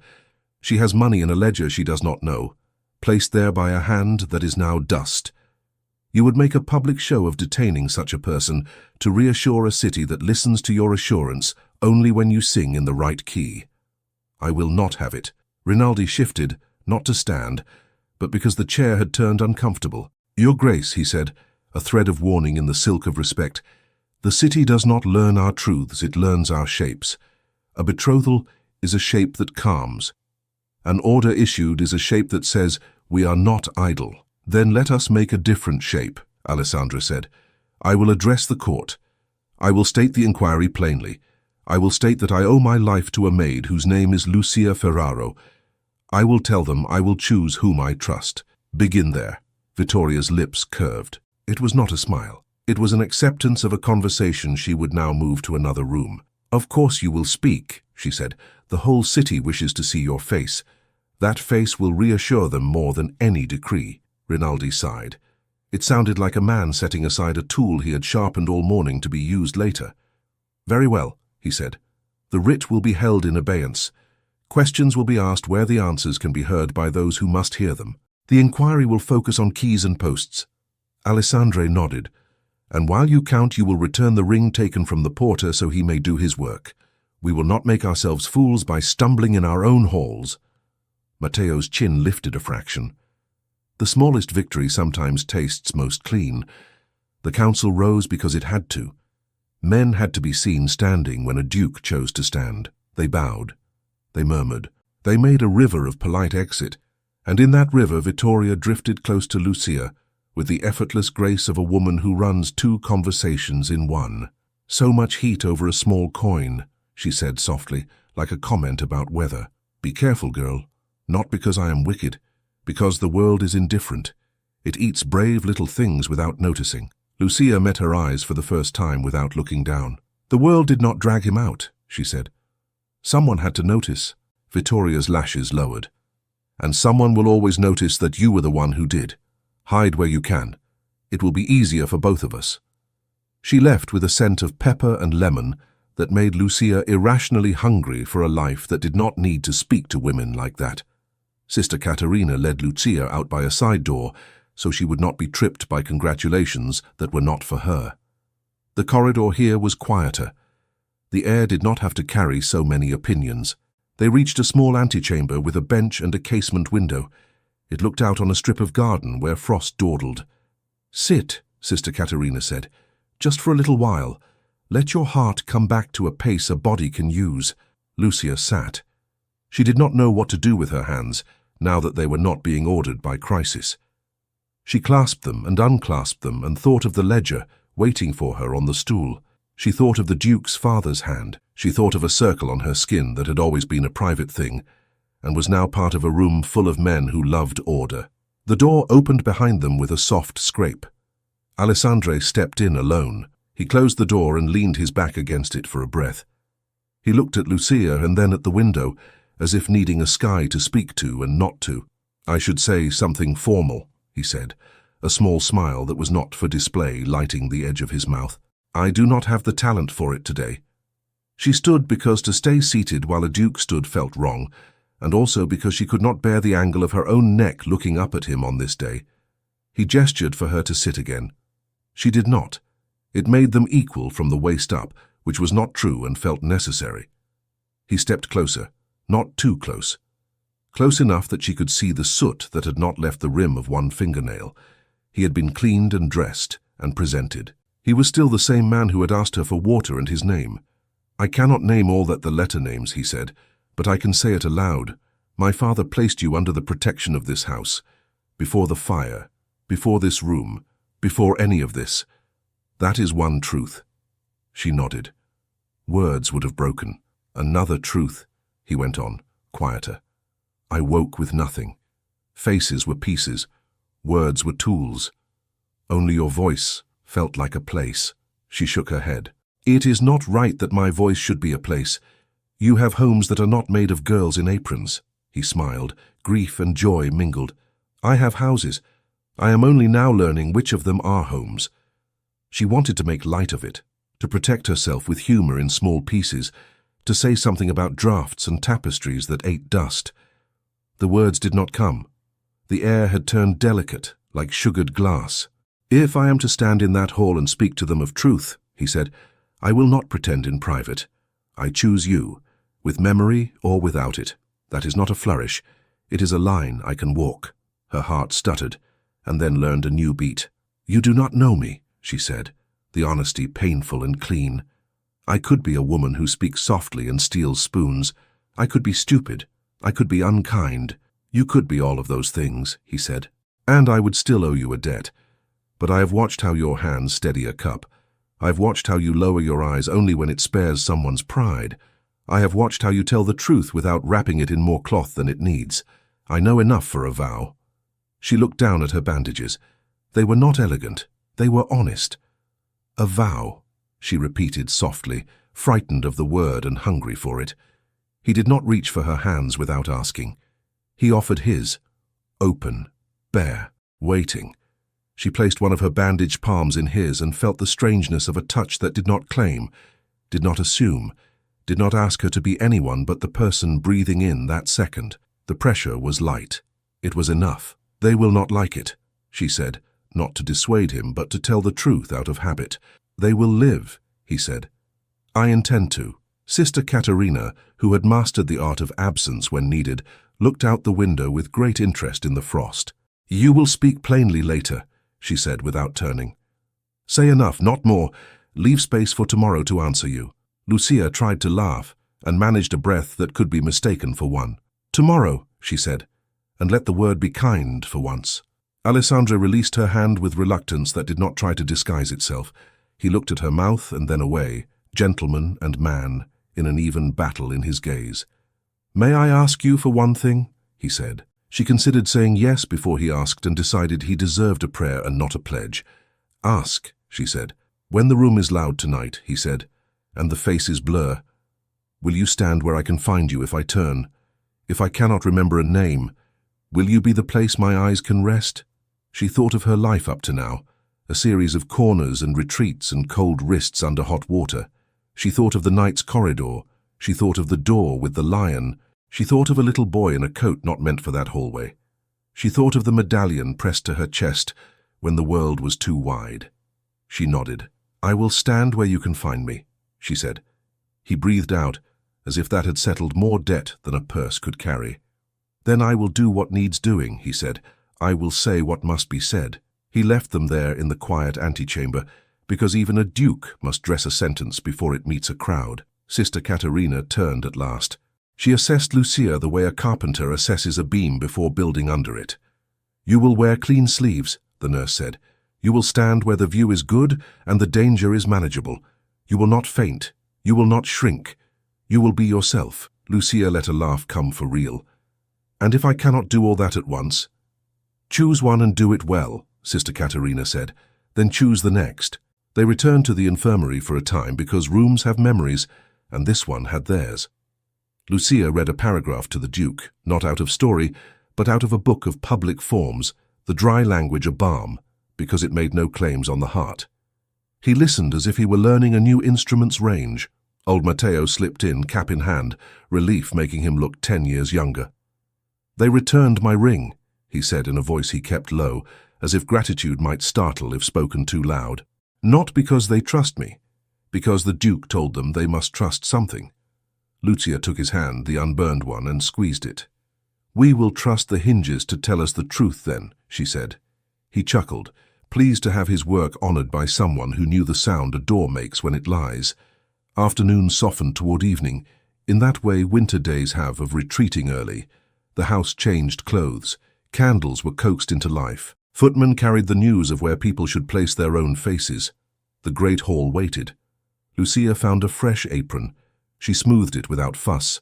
She has money in a ledger she does not know, placed there by a hand that is now dust. You would make a public show of detaining such a person to reassure a city that listens to your assurance only when you sing in the right key. I will not have it." Rinaldi shifted, not to stand, but because the chair had turned uncomfortable. "Your Grace," he said, a thread of warning in the silk of respect, "the city does not learn our truths, it learns our shapes. A betrothal is a shape that calms. An order issued is a shape that says, we are not idle." "Then let us make a different shape," Alessandra said. "I will address the court. I will state the inquiry plainly. I will state that I owe my life to a maid whose name is Lucia Ferraro. I will tell them I will choose whom I trust. Begin there." Vittoria's lips curved. It was not a smile. It was an acceptance of a conversation she would now move to another room. "Of course you will speak," she said. "The whole city wishes to see your face. That face will reassure them more than any decree." Rinaldi sighed. It sounded like a man setting aside a tool he had sharpened all morning to be used later. "Very well," he said. "The writ will be held in abeyance. Questions will be asked where the answers can be heard by those who must hear them. The inquiry will focus on keys and posts." Alessandre nodded. And while you count, you will return the ring taken from the porter so he may do his work. We will not make ourselves fools by stumbling in our own halls." Matteo's chin lifted a fraction. The smallest victory sometimes tastes most clean. The council rose because it had to. Men had to be seen standing when a duke chose to stand. They bowed. They murmured. They made a river of polite exit, and in that river Vittoria drifted close to Lucia, with the effortless grace of a woman who runs 2 conversations in one. "So much heat over a small coin," she said softly, like a comment about weather. "Be careful, girl. Not because I am wicked, because the world is indifferent. It eats brave little things without noticing." Lucia met her eyes for the first time without looking down. "The world did not drag him out," she said. "Someone had to notice." Vittoria's lashes lowered. "And someone will always notice that you were the one who did. Hide where you can. It will be easier for both of us." She left with a scent of pepper and lemon that made Lucia irrationally hungry for a life that did not need to speak to women like that. Sister Caterina led Lucia out by a side door so she would not be tripped by congratulations that were not for her. The corridor here was quieter. The air did not have to carry so many opinions. They reached a small antechamber with a bench and a casement window. It looked out on a strip of garden where frost dawdled. "Sit," Sister Caterina said, "just for a little while. Let your heart come back to a pace a body can use." Lucia sat. She did not know what to do with her hands, now that they were not being ordered by crisis. She clasped them and unclasped them and thought of the ledger waiting for her on the stool. She thought of the Duke's father's hand. She thought of a circle on her skin that had always been a private thing, and was now part of a room full of men who loved order. The door opened behind them with a soft scrape. Alessandro stepped in alone. He closed the door and leaned his back against it for a breath. He looked at Lucia and then at the window, as if needing a sky to speak to and not to. "I should say something formal," he said, a small smile that was not for display lighting the edge of his mouth. "I do not have the talent for it today." She stood because to stay seated while a duke stood felt wrong, and also because she could not bear the angle of her own neck looking up at him on this day. He gestured for her to sit again. She did not. It made them equal from the waist up, which was not true and felt necessary. He stepped closer, not too close. Close enough that she could see the soot that had not left the rim of one fingernail. He had been cleaned and dressed and presented. He was still the same man who had asked her for water and his name. "I cannot name all that the letter names," he said, "but I can say it aloud. My father placed you under the protection of this house, before the fire, before this room, before any of this. That is one truth." She nodded. Words would have broken. "Another truth," he went on, quieter. "I woke with nothing. Faces were pieces. Words were tools. Only your voice felt like a place." She shook her head. "It is not right that my voice should be a place. You have homes that are not made of girls in aprons." He smiled. Grief and joy mingled. "I have houses. I am only now learning which of them are homes." She wanted to make light of it, to protect herself with humor in small pieces, to say something about drafts and tapestries that ate dust. The words did not come. The air had turned delicate, like sugared glass. "If I am to stand in that hall and speak to them of truth," he said, "I will not pretend in private. I choose you, with memory or without it. That is not a flourish. It is a line I can walk." Her heart stuttered, and then learned a new beat. "You do not know me," she said, the honesty painful and clean. "I could be a woman who speaks softly and steals spoons. I could be stupid. I could be unkind. You could be all of those things," he said, "and I would still owe you a debt. But I have watched how your hands steady a cup. I have watched how you lower your eyes only when it spares someone's pride. I have watched how you tell the truth without wrapping it in more cloth than it needs. I know enough for a vow." She looked down at her bandages. They were not elegant. They were honest. "A vow," she repeated softly, frightened of the word and hungry for it. He did not reach for her hands without asking. He offered his, open, bare, waiting. She placed one of her bandaged palms in his and felt the strangeness of a touch that did not claim, did not assume, did not ask her to be anyone but the person breathing in that second. The pressure was light. It was enough. "They will not like it," she said, not to dissuade him, but to tell the truth out of habit. "They will live," he said. "I intend to." Sister Katerina, who had mastered the art of absence when needed, looked out the window with great interest in the frost. "You will speak plainly later," she said without turning. "Say enough, not more. Leave space for tomorrow to answer you." Lucia tried to laugh and managed a breath that could be mistaken for one. "Tomorrow," she said, "and let the word be kind for once." Alessandro released her hand with reluctance that did not try to disguise itself. He looked at her mouth and then away, gentleman and man, in an even battle in his gaze. "May I ask you for one thing?" he said. She considered saying yes before he asked and decided he deserved a prayer and not a pledge. "Ask," she said. "When the room is loud tonight," he said, "and the faces blur, will you stand where I can find you if I turn? If I cannot remember a name, will you be the place my eyes can rest?" She thought of her life up to now, a series of corners and retreats and cold wrists under hot water. She thought of the knight's corridor. She thought of the door with the lion. She thought of a little boy in a coat not meant for that hallway. She thought of the medallion pressed to her chest when the world was too wide. She nodded. "I will stand where you can find me," she said. He breathed out, as if that had settled more debt than a purse could carry. "Then I will do what needs doing," he said. "I will say what must be said." He left them there in the quiet antechamber, because even a duke must dress a sentence before it meets a crowd. Sister Katerina turned at last. She assessed Lucia the way a carpenter assesses a beam before building under it. "You will wear clean sleeves," the nurse said. "You will stand where the view is good and the danger is manageable. You will not faint. You will not shrink. You will be yourself." Lucia let a laugh come for real. "And if I cannot do all that at once?" "Choose one and do it well," Sister Katerina said. "Then choose the next." They returned to the infirmary for a time because rooms have memories, and this one had theirs. Lucia read a paragraph to the Duke, not out of story, but out of a book of public forms, the dry language a balm, because it made no claims on the heart. He listened as if he were learning a new instrument's range. Old Matteo slipped in, cap in hand, relief making him look 10 years younger. "They returned my ring," he said in a voice he kept low, as if gratitude might startle if spoken too loud. "Not because they trust me, because the Duke told them they must trust something." Lucia took his hand, the unburned one, and squeezed it. "We will trust the hinges to tell us the truth then," she said. He chuckled, pleased to have his work honored by someone who knew the sound a door makes when it lies. Afternoon softened toward evening, in that way winter days have of retreating early. The house changed clothes. Candles were coaxed into life. Footmen carried the news of where people should place their own faces. The great hall waited. Lucia found a fresh apron. She smoothed it without fuss.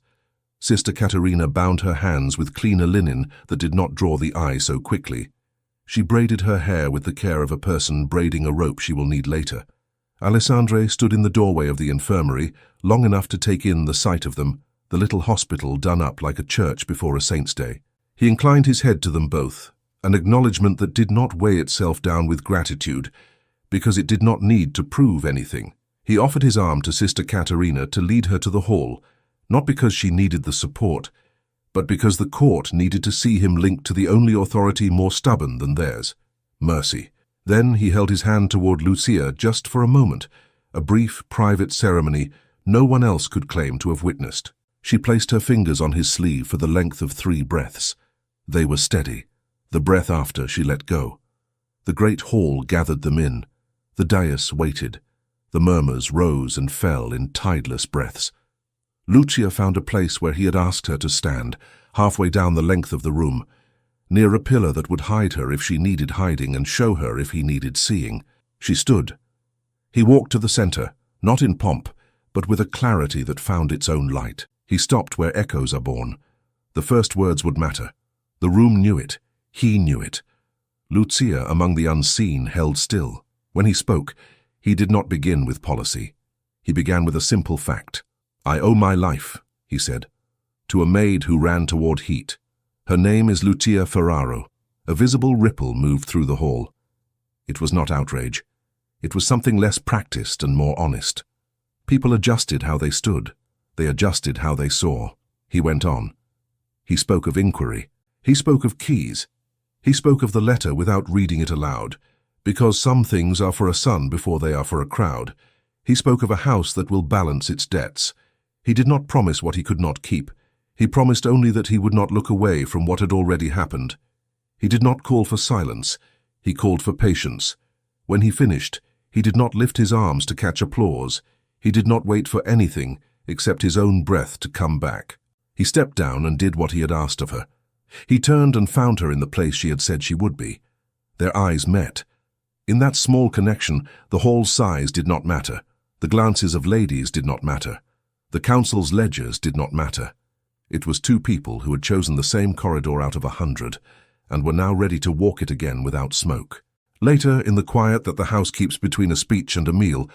Sister Katerina bound her hands with cleaner linen that did not draw the eye so quickly. She braided her hair with the care of a person braiding a rope she will need later. Alessandro stood in the doorway of the infirmary, long enough to take in the sight of them, the little hospital done up like a church before a saint's day. He inclined his head to them both, an acknowledgement that did not weigh itself down with gratitude, because it did not need to prove anything. He offered his arm to Sister Katerina to lead her to the hall, not because she needed the support, but because the court needed to see him linked to the only authority more stubborn than theirs, mercy. Then he held his hand toward Lucia just for a moment, a brief, private ceremony no one else could claim to have witnessed. She placed her fingers on his sleeve for the length of 3 breaths. They were steady. The breath after, she let go. The great hall gathered them in. The dais waited. The murmurs rose and fell in tideless breaths. Lucia found a place where he had asked her to stand, halfway down the length of the room, near a pillar that would hide her if she needed hiding and show her if he needed seeing. She stood. He walked to the center, not in pomp, but with a clarity that found its own light. He stopped where echoes are born. The first words would matter. The room knew it. He knew it. Lucia, among the unseen, held still. When he spoke, he did not begin with policy. He began with a simple fact. "I owe my life," he said, "to a maid who ran toward heat. Her name is Lucia Ferraro." A visible ripple moved through the hall. It was not outrage. It was something less practiced and more honest. People adjusted how they stood. They adjusted how they saw. He went on. He spoke of inquiry. He spoke of keys. He spoke of the letter without reading it aloud, Because some things are for a son before they are for a crowd. He spoke of a house that will balance its debts. He did not promise what he could not keep. He promised only that he would not look away from what had already happened. He did not call for silence. He called for patience. When he finished, he did not lift his arms to catch applause. He did not wait for anything except his own breath to come back. He stepped down and did what he had asked of her. He turned and found her in the place she had said she would be. Their eyes met. In that small connection, the hall's size did not matter. The glances of ladies did not matter. The council's ledgers did not matter. It was two people who had chosen the same corridor out of 100 and were now ready to walk it again without smoke. Later, in the quiet that the house keeps between a speech and a meal,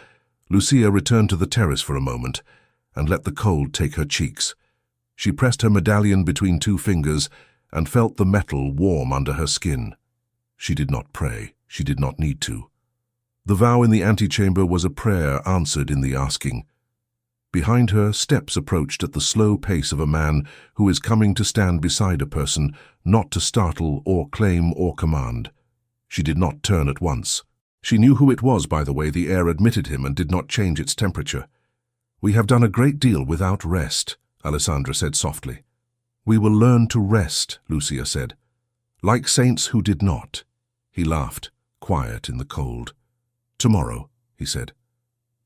Lucia returned to the terrace for a moment and let the cold take her cheeks. She pressed her medallion between two fingers and felt the metal warm under her skin. She did not pray. She did not need to. The vow in the antechamber was a prayer answered in the asking. Behind her, steps approached at the slow pace of a man who is coming to stand beside a person, not to startle or claim or command. She did not turn at once. She knew who it was by the way the air admitted him and did not change its temperature. "We have done a great deal without rest," Alessandra said softly. "We will learn to rest," Lucia said. "Like saints who did not." He laughed, quiet in the cold. "Tomorrow," he said.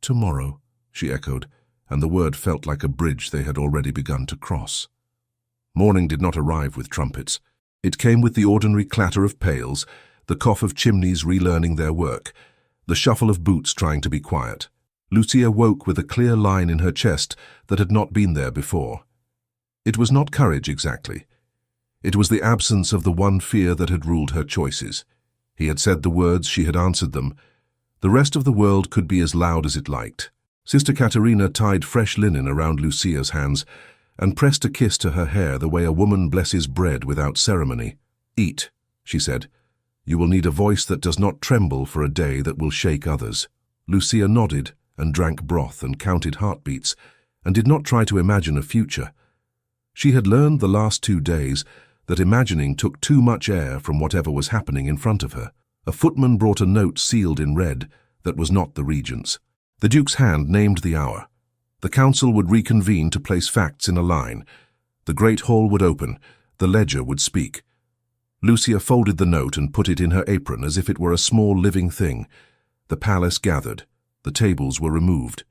"Tomorrow," she echoed, and the word felt like a bridge they had already begun to cross. Morning did not arrive with trumpets. It came with the ordinary clatter of pails, the cough of chimneys relearning their work, the shuffle of boots trying to be quiet. Lucia woke with a clear line in her chest that had not been there before. It was not courage exactly. It was the absence of the one fear that had ruled her choices. He had said the words, she had answered them. The rest of the world could be as loud as it liked. Sister Caterina tied fresh linen around Lucia's hands and pressed a kiss to her hair the way a woman blesses bread without ceremony. "Eat," she said. "You will need a voice that does not tremble for a day that will shake others." Lucia nodded and drank broth and counted heartbeats and did not try to imagine a future. She had learned the last 2 days that imagining took too much air from whatever was happening in front of her. A footman brought a note sealed in red that was not the regent's. The Duke's hand named the hour. The council would reconvene to place facts in a line. The great hall would open. The ledger would speak. Lucia folded the note and put it in her apron as if it were a small living thing. The palace gathered. The tables were removed.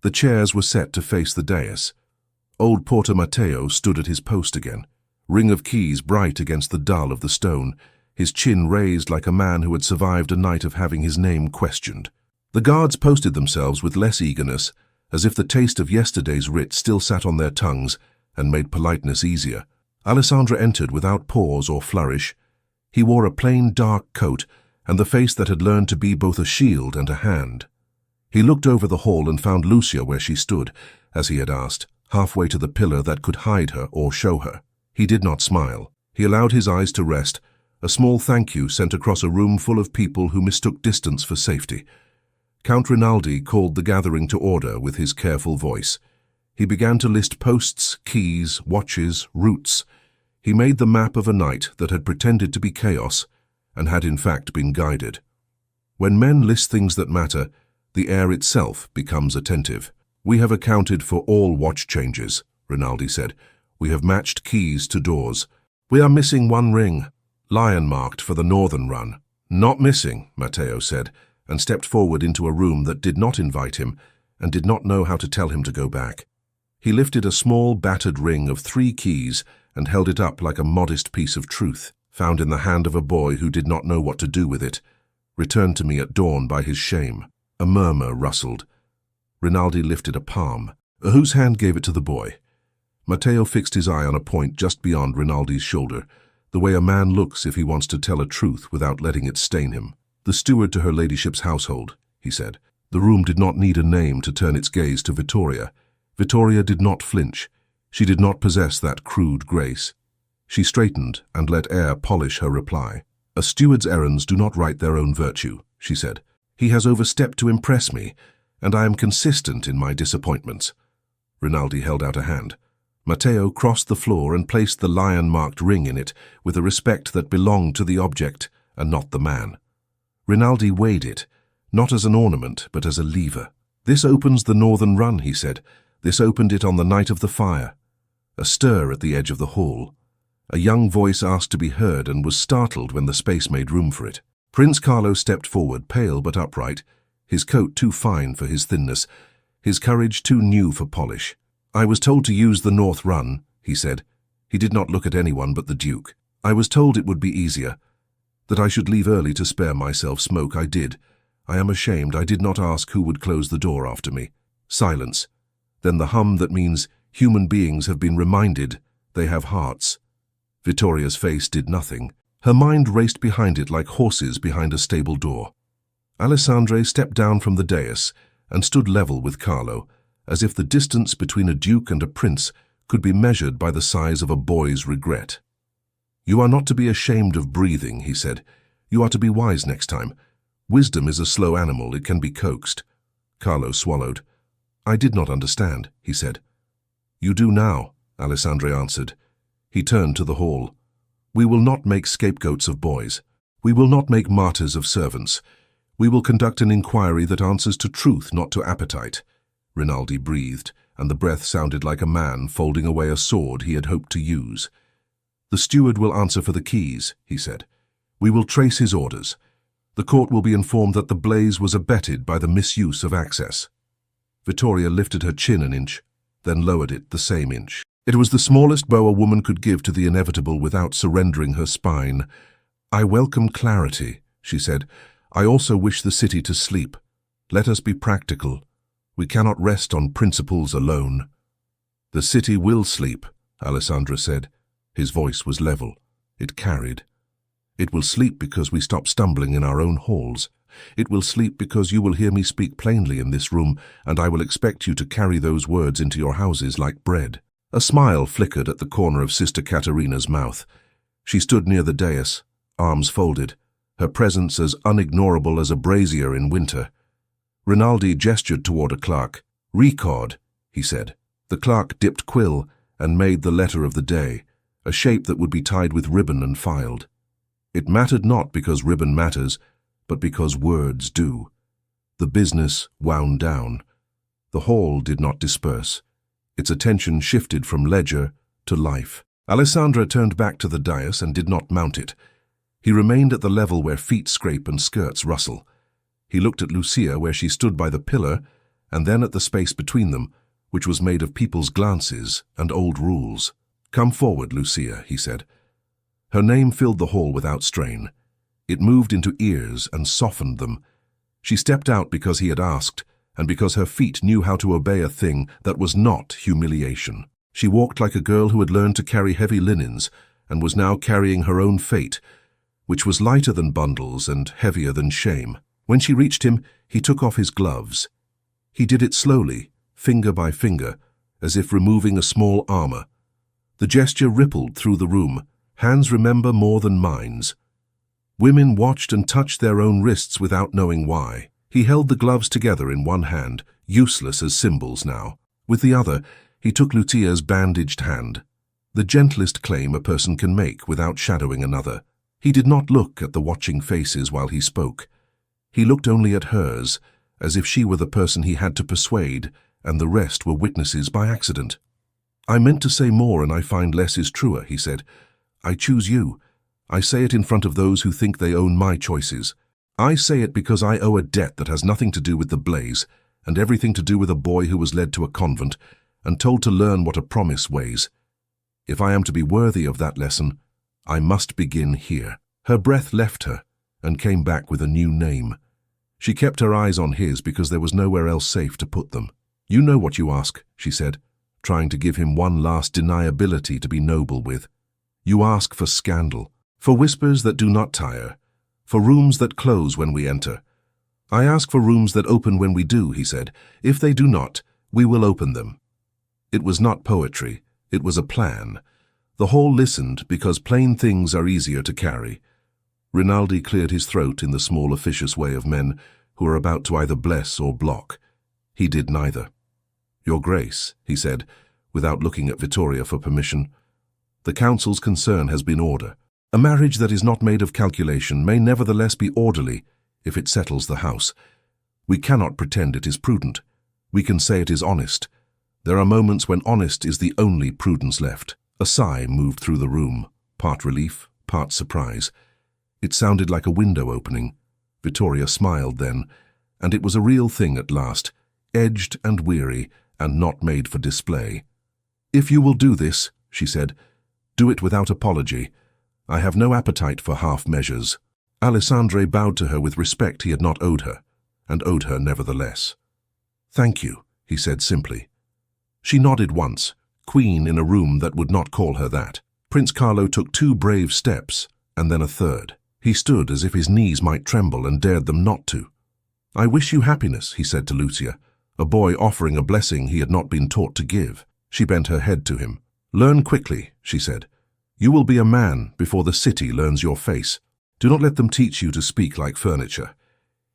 The chairs were set to face the dais. Old Porter Matteo stood at his post again, ring of keys bright against the dull of the stone, his chin raised like a man who had survived a night of having his name questioned. The guards posted themselves with less eagerness, as if the taste of yesterday's writ still sat on their tongues and made politeness easier. Alessandra entered without pause or flourish. He wore a plain dark coat and the face that had learned to be both a shield and a hand. He looked over the hall and found Lucia where she stood, as he had asked, halfway to the pillar that could hide her or show her. He did not smile. He allowed his eyes to rest, a small thank you sent across a room full of people who mistook distance for safety. Count Rinaldi called the gathering to order with his careful voice. He began to list posts, keys, watches, routes. He made the map of a night that had pretended to be chaos and had in fact been guided. When men list things that matter, the air itself becomes attentive. "We have accounted for all watch changes," Rinaldi said. "We have matched keys to doors. We are missing one ring, lion-marked for the northern run." "Not missing," Matteo said, and stepped forward into a room that did not invite him and did not know how to tell him to go back. He lifted a small, battered ring of 3 keys and held it up like a modest piece of truth, found in the hand of a boy who did not know what to do with it, returned to me at dawn by his shame. A murmur rustled. Rinaldi lifted a palm. Whose hand gave it to the boy? Matteo fixed his eye on a point just beyond Rinaldi's shoulder, the way a man looks if he wants to tell a truth without letting it stain him. "The steward to her ladyship's household," he said. The room did not need a name to turn its gaze to Vittoria. Vittoria did not flinch. She did not possess that crude grace. She straightened and let air polish her reply. "A steward's errands do not write their own virtue," she said. "He has overstepped to impress me, and I am consistent in my disappointments." Rinaldi held out a hand. Matteo crossed the floor and placed the lion-marked ring in it with a respect that belonged to the object and not the man. Rinaldi weighed it, not as an ornament, but as a lever. "This opens the northern run," he said. "This opened it on the night of the fire." A stir at the edge of the hall. A young voice asked to be heard and was startled when the space made room for it. Prince Carlo stepped forward, pale but upright, his coat too fine for his thinness, his courage too new for polish. "I was told to use the north run," he said. He did not look at anyone but the Duke. "I was told it would be easier, that I should leave early to spare myself smoke. I did. I am ashamed. I did not ask who would close the door after me." Silence. Then the hum that means human beings have been reminded they have hearts. Vittoria's face did nothing. Her mind raced behind it like horses behind a stable door. Alessandre stepped down from the dais and stood level with Carlo, as if the distance between a duke and a prince could be measured by the size of a boy's regret. "You are not to be ashamed of breathing," he said. "You are to be wise next time. Wisdom is a slow animal, it can be coaxed." Carlo swallowed. "I did not understand," he said. "You do now," Alessandre answered. He turned to the hall. "We will not make scapegoats of boys. We will not make martyrs of servants. We will conduct an inquiry that answers to truth, not to appetite." Rinaldi breathed, and the breath sounded like a man folding away a sword he had hoped to use. "The steward will answer for the keys," he said. "We will trace his orders. The court will be informed that the blaze was abetted by the misuse of access." Vittoria lifted her chin an inch, then lowered it the same inch. It was the smallest bow a woman could give to the inevitable without surrendering her spine. "I welcome clarity," she said. "I also wish the city to sleep. Let us be practical. We cannot rest on principles alone." "The city will sleep," Alessandra said. His voice was level. It carried. "It will sleep because we stop stumbling in our own halls. It will sleep because you will hear me speak plainly in this room, and I will expect you to carry those words into your houses like bread." A smile flickered at the corner of Sister Caterina's mouth. She stood near the dais, arms folded, her presence as unignorable as a brazier in winter. Rinaldi gestured toward a clerk. "Record," he said. The clerk dipped quill and made the letter of the day, a shape that would be tied with ribbon and filed. It mattered not because ribbon matters, but because words do. The business wound down. The hall did not disperse. Its attention shifted from ledger to life. Alessandra turned back to the dais and did not mount it. He remained at the level where feet scrape and skirts rustle. He looked at Lucia where she stood by the pillar, and then at the space between them, which was made of people's glances and old rules. "Come forward, Lucia," he said. Her name filled the hall without strain. It moved into ears and softened them. She stepped out because he had asked, and because her feet knew how to obey a thing that was not humiliation. She walked like a girl who had learned to carry heavy linens and was now carrying her own fate, which was lighter than bundles and heavier than shame. When she reached him, he took off his gloves. He did it slowly, finger by finger, as if removing a small armor. The gesture rippled through the room. Hands remember more than minds. Women watched and touched their own wrists without knowing why. He held the gloves together in one hand, useless as symbols now. With the other, he took Lucia's bandaged hand, the gentlest claim a person can make without shadowing another. He did not look at the watching faces while he spoke. He looked only at hers, as if she were the person he had to persuade, and the rest were witnesses by accident. "I meant to say more, and I find less is truer," he said. "I choose you. I say it in front of those who think they own my choices. I say it because I owe a debt that has nothing to do with the blaze, and everything to do with a boy who was led to a convent and told to learn what a promise weighs. If I am to be worthy of that lesson, I must begin here." Her breath left her and came back with a new name. She kept her eyes on his because there was nowhere else safe to put them. "You know what you ask," she said, trying to give him one last deniability to be noble with. "You ask for scandal, for whispers that do not tire, for rooms that close when we enter. I ask for rooms that open when we do," he said. "If they do not, we will open them." It was not poetry, it was a plan. The hall listened because plain things are easier to carry. Rinaldi cleared his throat in the small officious way of men who are about to either bless or block. He did neither. "Your Grace," he said, without looking at Vittoria for permission, "the council's concern has been order. A marriage that is not made of calculation may nevertheless be orderly if it settles the house. We cannot pretend it is prudent. We can say it is honest. There are moments when honest is the only prudence left. A sigh moved through the room, part relief, part surprise. It sounded like a window opening. Vittoria smiled then, and it was a real thing at last, edged and weary, and not made for display. "If you will do this," she said, "do it without apology. I have no appetite for half measures." Alessandro bowed to her with respect he had not owed her, and owed her nevertheless. "Thank you," he said simply. She nodded once, queen in a room that would not call her that. Prince Carlo took 2 brave steps, and then a third. He stood as if his knees might tremble and dared them not to. "I wish you happiness," he said to Lucia, a boy offering a blessing he had not been taught to give. She bent her head to him. "Learn quickly," she said. "You will be a man before the city learns your face. Do not let them teach you to speak like furniture."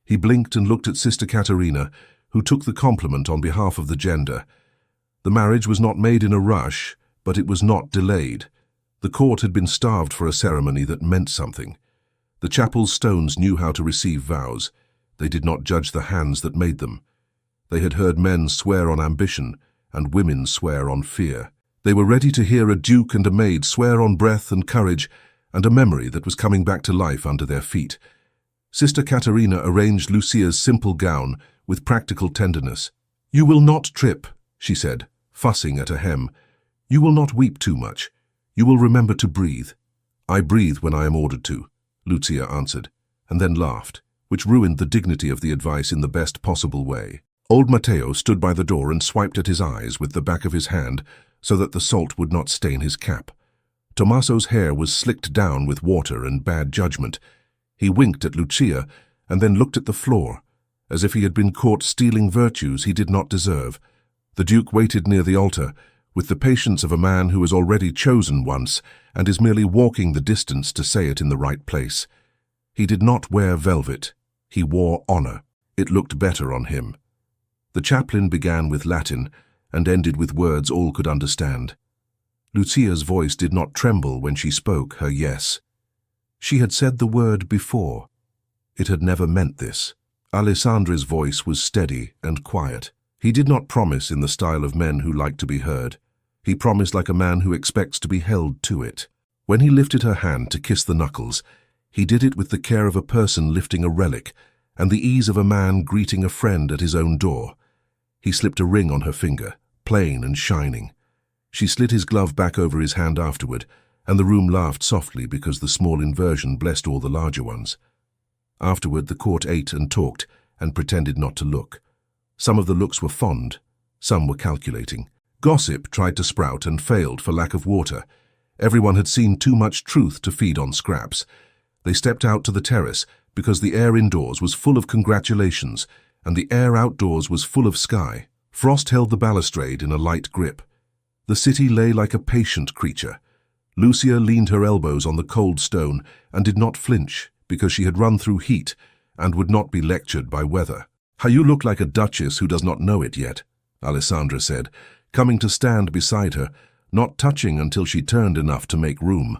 He blinked and looked at Sister Caterina, who took the compliment on behalf of the gender. The marriage was not made in a rush, but it was not delayed. The court had been starved for a ceremony that meant something. The chapel's stones knew how to receive vows. They did not judge the hands that made them. They had heard men swear on ambition, and women swear on fear. They were ready to hear a duke and a maid swear on breath and courage, and a memory that was coming back to life under their feet. Sister Caterina arranged Lucia's simple gown with practical tenderness. "You will not trip," she said, fussing at a hem. "You will not weep too much. You will remember to breathe." "I breathe when I am ordered to," Lucia answered, and then laughed, which ruined the dignity of the advice in the best possible way. Old Matteo stood by the door and swiped at his eyes with the back of his hand so that the salt would not stain his cap. Tommaso's hair was slicked down with water and bad judgment. He winked at Lucia and then looked at the floor, as if he had been caught stealing virtues he did not deserve. The Duke waited near the altar, with the patience of a man who has already chosen once and is merely walking the distance to say it in the right place. He did not wear velvet. He wore honor. It looked better on him. The chaplain began with Latin and ended with words all could understand. Lucia's voice did not tremble when she spoke her yes. She had said the word before. It had never meant this. Alessandro's voice was steady and quiet. He did not promise in the style of men who like to be heard. He promised like a man who expects to be held to it. When he lifted her hand to kiss the knuckles, he did it with the care of a person lifting a relic and the ease of a man greeting a friend at his own door. He slipped a ring on her finger, plain and shining. She slid his glove back over his hand afterward, and the room laughed softly because the small inversion blessed all the larger ones. Afterward, the court ate and talked and pretended not to look. Some of the looks were fond, some were calculating. Gossip tried to sprout and failed for lack of water. Everyone had seen too much truth to feed on scraps. They stepped out to the terrace because the air indoors was full of congratulations and the air outdoors was full of sky. Frost held the balustrade in a light grip. The city lay like a patient creature. Lucia leaned her elbows on the cold stone and did not flinch because she had run through heat and would not be lectured by weather. "How you look like a duchess who does not know it yet," Alessandra said, coming to stand beside her, not touching until she turned enough to make room.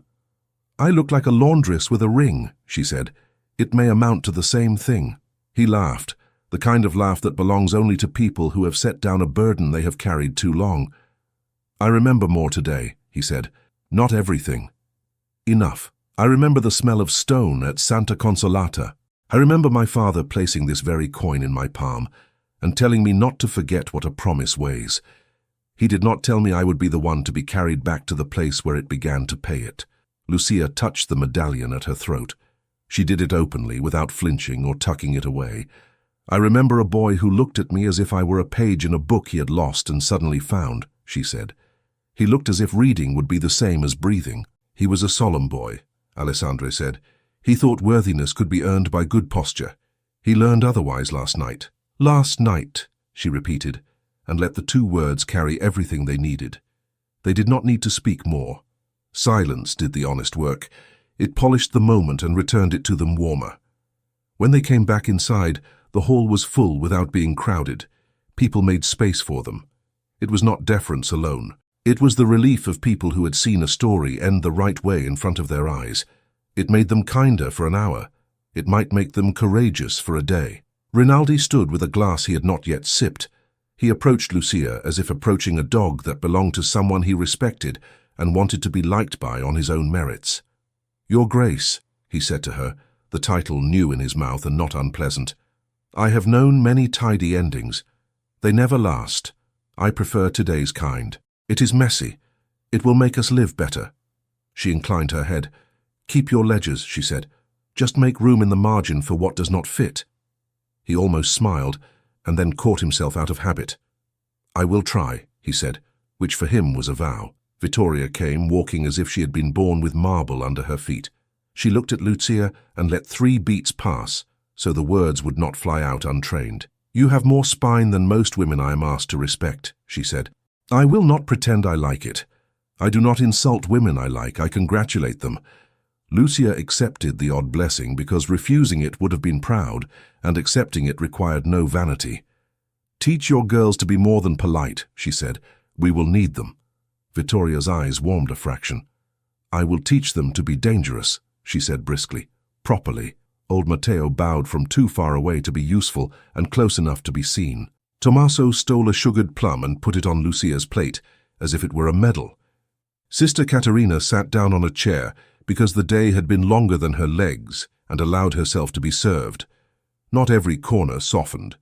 "I look like a laundress with a ring," she said. "It may amount to the same thing." He laughed, the kind of laugh that belongs only to people who have set down a burden they have carried too long. "I remember more today," he said. "Not everything. Enough. I remember the smell of stone at Santa Consolata. I remember my father placing this very coin in my palm and telling me not to forget what a promise weighs. He did not tell me I would be the one to be carried back to the place where it began to pay it." Lucia touched the medallion at her throat. She did it openly, without flinching or tucking it away. "I remember a boy who looked at me as if I were a page in a book he had lost and suddenly found," she said. "He looked as if reading would be the same as breathing." "He was a solemn boy," Alessandro said. "He thought worthiness could be earned by good posture. He learned otherwise last night." "Last night," she repeated, and let the 2 words carry everything they needed. They did not need to speak more. Silence did the honest work. It polished the moment and returned it to them warmer. When they came back inside, the hall was full without being crowded. People made space for them. It was not deference alone. It was the relief of people who had seen a story end the right way in front of their eyes. It made them kinder for an hour. It might make them courageous for a day. Rinaldi stood with a glass he had not yet sipped. He approached Lucia as if approaching a dog that belonged to someone he respected and wanted to be liked by on his own merits. "Your Grace," he said to her, the title new in his mouth and not unpleasant. "I have known many tidy endings. They never last. I prefer today's kind. It is messy. It will make us live better." She inclined her head. "Keep your ledgers," she said. "Just make room in the margin for what does not fit." He almost smiled, and then caught himself out of habit. "I will try," he said, which for him was a vow. Vittoria came, walking as if she had been born with marble under her feet. She looked at Lucia and let 3 beats pass, so the words would not fly out untrained. "You have more spine than most women I am asked to respect," she said. "I will not pretend I like it. I do not insult women I like, I congratulate them." Lucia accepted the odd blessing because refusing it would have been proud, and accepting it required no vanity. "Teach your girls to be more than polite," she said. "We will need them." Vittoria's eyes warmed a fraction. "I will teach them to be dangerous," she said briskly. "Properly." Old Matteo bowed from too far away to be useful and close enough to be seen. Tommaso stole a sugared plum and put it on Lucia's plate, as if it were a medal. Sister Caterina sat down on a chair because the day had been longer than her legs and allowed herself to be served. Not every corner softened.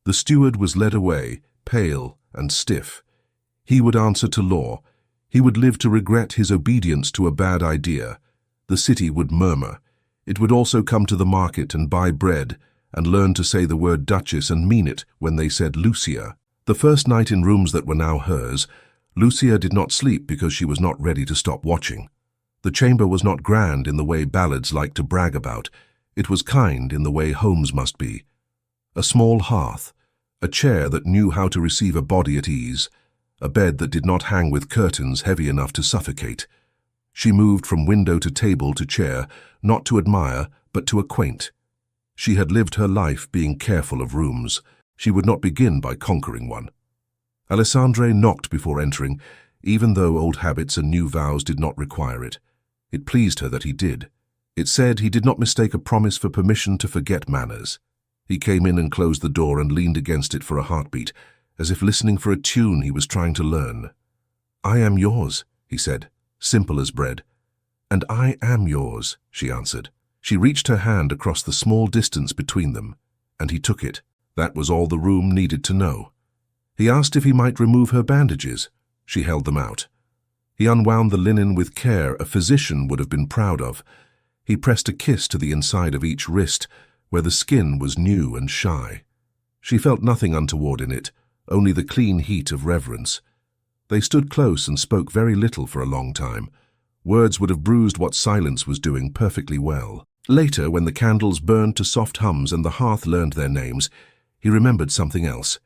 The steward was led away, pale and stiff. He would answer to law. He would live to regret his obedience to a bad idea. The city would murmur. It would also come to the market and buy bread and learn to say the word Duchess and mean it when they said Lucia. The first night in rooms that were now hers, Lucia did not sleep because she was not ready to stop watching. The chamber was not grand in the way ballads like to brag about. It was kind in the way homes must be. A small hearth, a chair that knew how to receive a body at ease, a bed that did not hang with curtains heavy enough to suffocate. She moved from window to table to chair, not to admire, but to acquaint. She had lived her life being careful of rooms. She would not begin by conquering one. Alessandro knocked before entering, even though old habits and new vows did not require it. It pleased her that he did. It said he did not mistake a promise for permission to forget manners. He came in and closed the door and leaned against it for a heartbeat, as if listening for a tune he was trying to learn. "I am yours," he said, simple as bread. "And I am yours," she answered. She reached her hand across the small distance between them, and he took it. That was all the room needed to know. He asked if he might remove her bandages. She held them out. He unwound the linen with care a physician would have been proud of. He pressed a kiss to the inside of each wrist, where the skin was new and shy. She felt nothing untoward in it, only the clean heat of reverence. They stood close and spoke very little for a long time. Words would have bruised what silence was doing perfectly well. Later, when the candles burned to soft hums and the hearth learned their names, he remembered something else.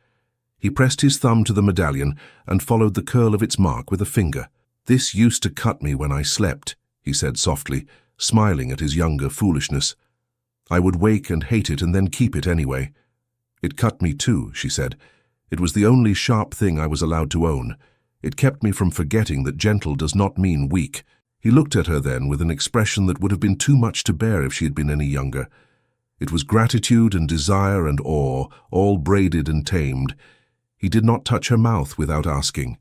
He pressed his thumb to the medallion and followed the curl of its mark with a finger. "This used to cut me when I slept," he said softly, smiling at his younger foolishness. "I would wake and hate it and then keep it anyway." "It cut me too," she said. "It was the only sharp thing I was allowed to own. It kept me from forgetting that gentle does not mean weak." He looked at her then with an expression that would have been too much to bear if she had been any younger. It was gratitude and desire and awe, all braided and tamed. He did not touch her mouth without asking.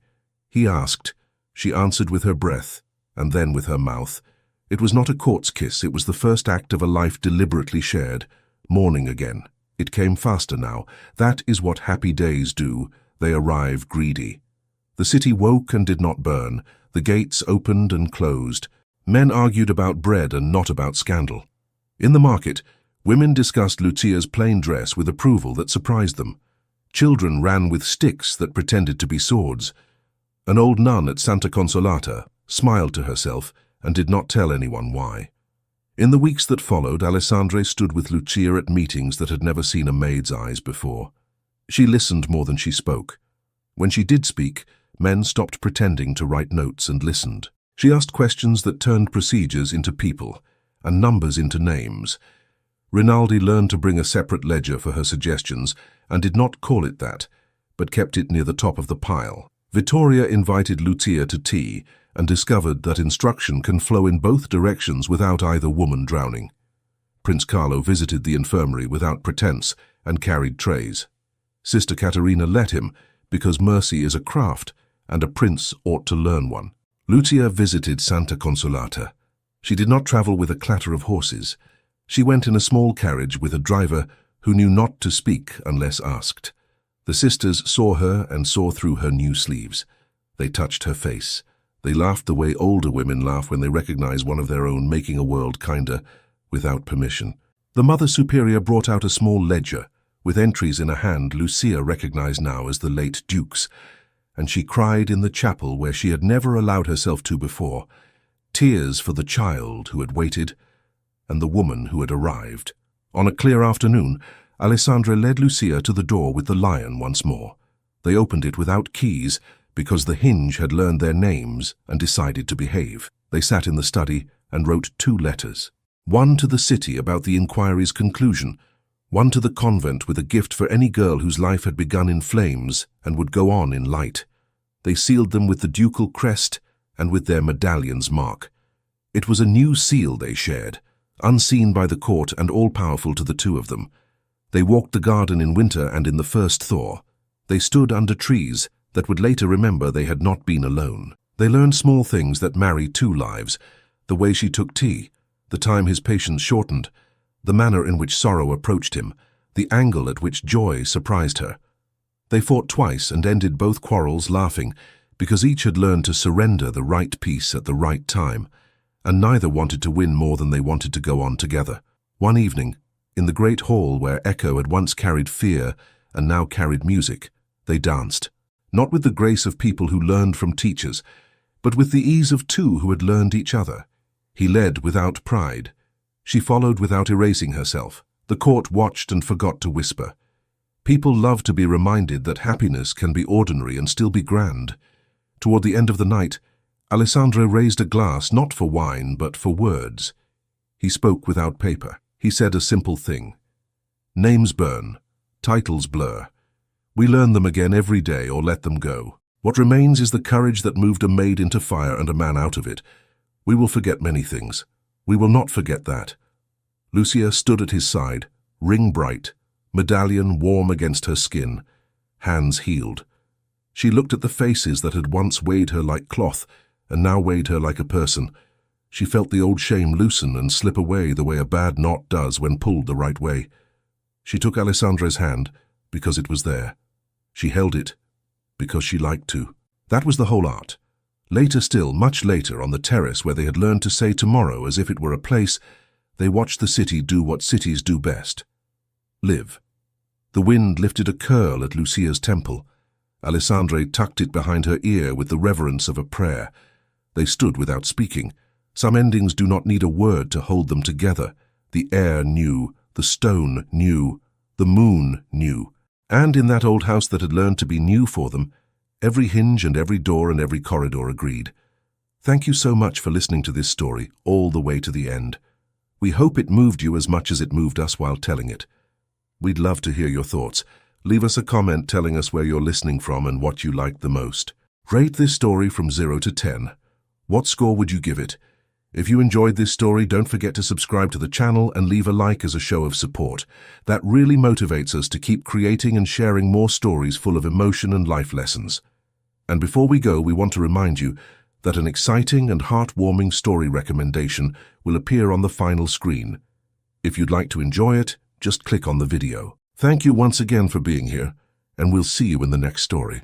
He asked. She answered with her breath, and then with her mouth. It was not a court's kiss, it was the first act of a life deliberately shared. Morning again. It came faster now. That is what happy days do. They arrive greedy. The city woke and did not burn. The gates opened and closed. Men argued about bread and not about scandal. In the market, women discussed Lucia's plain dress with approval that surprised them. Children ran with sticks that pretended to be swords. An old nun at Santa Consolata smiled to herself and did not tell anyone why. In the weeks that followed, Alessandro stood with Lucia at meetings that had never seen a maid's eyes before. She listened more than she spoke. When she did speak, men stopped pretending to write notes and listened. She asked questions that turned procedures into people and numbers into names. Rinaldi learned to bring a separate ledger for her suggestions and did not call it that, but kept it near the top of the pile. Vittoria invited Lucia to tea and discovered that instruction can flow in both directions without either woman drowning. Prince Carlo visited the infirmary without pretense and carried trays. Sister Caterina let him, because mercy is a craft, and a prince ought to learn one. Lucia visited Santa Consolata. She did not travel with a clatter of horses. She went in a small carriage with a driver who knew not to speak unless asked. The sisters saw her and saw through her new sleeves. They touched her face. They laughed the way older women laugh when they recognize one of their own making a world kinder, without permission. The Mother Superior brought out a small ledger, with entries in a hand Lucia recognized now as the late Duke's, and she cried in the chapel where she had never allowed herself to before, tears for the child who had waited and the woman who had arrived. On a clear afternoon, Alessandra led Lucia to the door with the lion once more. They opened it without keys because the hinge had learned their names and decided to behave. They sat in the study and wrote 2 letters. One to the city about the inquiry's conclusion, one to the convent with a gift for any girl whose life had begun in flames and would go on in light. They sealed them with the ducal crest and with their medallion's mark. It was a new seal they shared, unseen by the court and all-powerful to the 2 of them. They walked the garden in winter and in the first thaw. They stood under trees that would later remember they had not been alone. They learned small things that marry 2 lives, the way she took tea, the time his patience shortened, the manner in which sorrow approached him, the angle at which joy surprised her. They fought twice and ended both quarrels laughing, because each had learned to surrender the right peace at the right time, and neither wanted to win more than they wanted to go on together. One evening, in the great hall where echo had once carried fear and now carried music, they danced, not with the grace of people who learned from teachers, but with the ease of 2 who had learned each other. He led without pride. She followed without erasing herself. The court watched and forgot to whisper. People love to be reminded that happiness can be ordinary and still be grand. Toward the end of the night, Alessandro raised a glass not for wine but for words. He spoke without paper. He said a simple thing. Names burn, titles blur. We learn them again every day or let them go. What remains is the courage that moved a maid into fire and a man out of it. We will forget many things. We will not forget that. Lucia stood at his side, ring bright, medallion warm against her skin, hands healed. She looked at the faces that had once weighed her like cloth and now weighed her like a person. She felt the old shame loosen and slip away the way a bad knot does when pulled the right way. She took Alessandro's hand because it was there. She held it because she liked to. That was the whole art. Later still, much later, on the terrace where they had learned to say tomorrow as if it were a place, they watched the city do what cities do best. Live. The wind lifted a curl at Lucia's temple. Alessandra tucked it behind her ear with the reverence of a prayer. They stood without speaking. Some endings do not need a word to hold them together. The air knew, the stone knew, the moon knew. And in that old house that had learned to be new for them, every hinge and every door and every corridor agreed. Thank you so much for listening to this story, all the way to the end. We hope it moved you as much as it moved us while telling it. We'd love to hear your thoughts. Leave us a comment telling us where you're listening from and what you liked the most. Rate this story from 0 to 10. What score would you give it? If you enjoyed this story, don't forget to subscribe to the channel and leave a like as a show of support. That really motivates us to keep creating and sharing more stories full of emotion and life lessons. And before we go, we want to remind you that an exciting and heartwarming story recommendation will appear on the final screen. If you'd like to enjoy it, just click on the video. Thank you once again for being here, and we'll see you in the next story.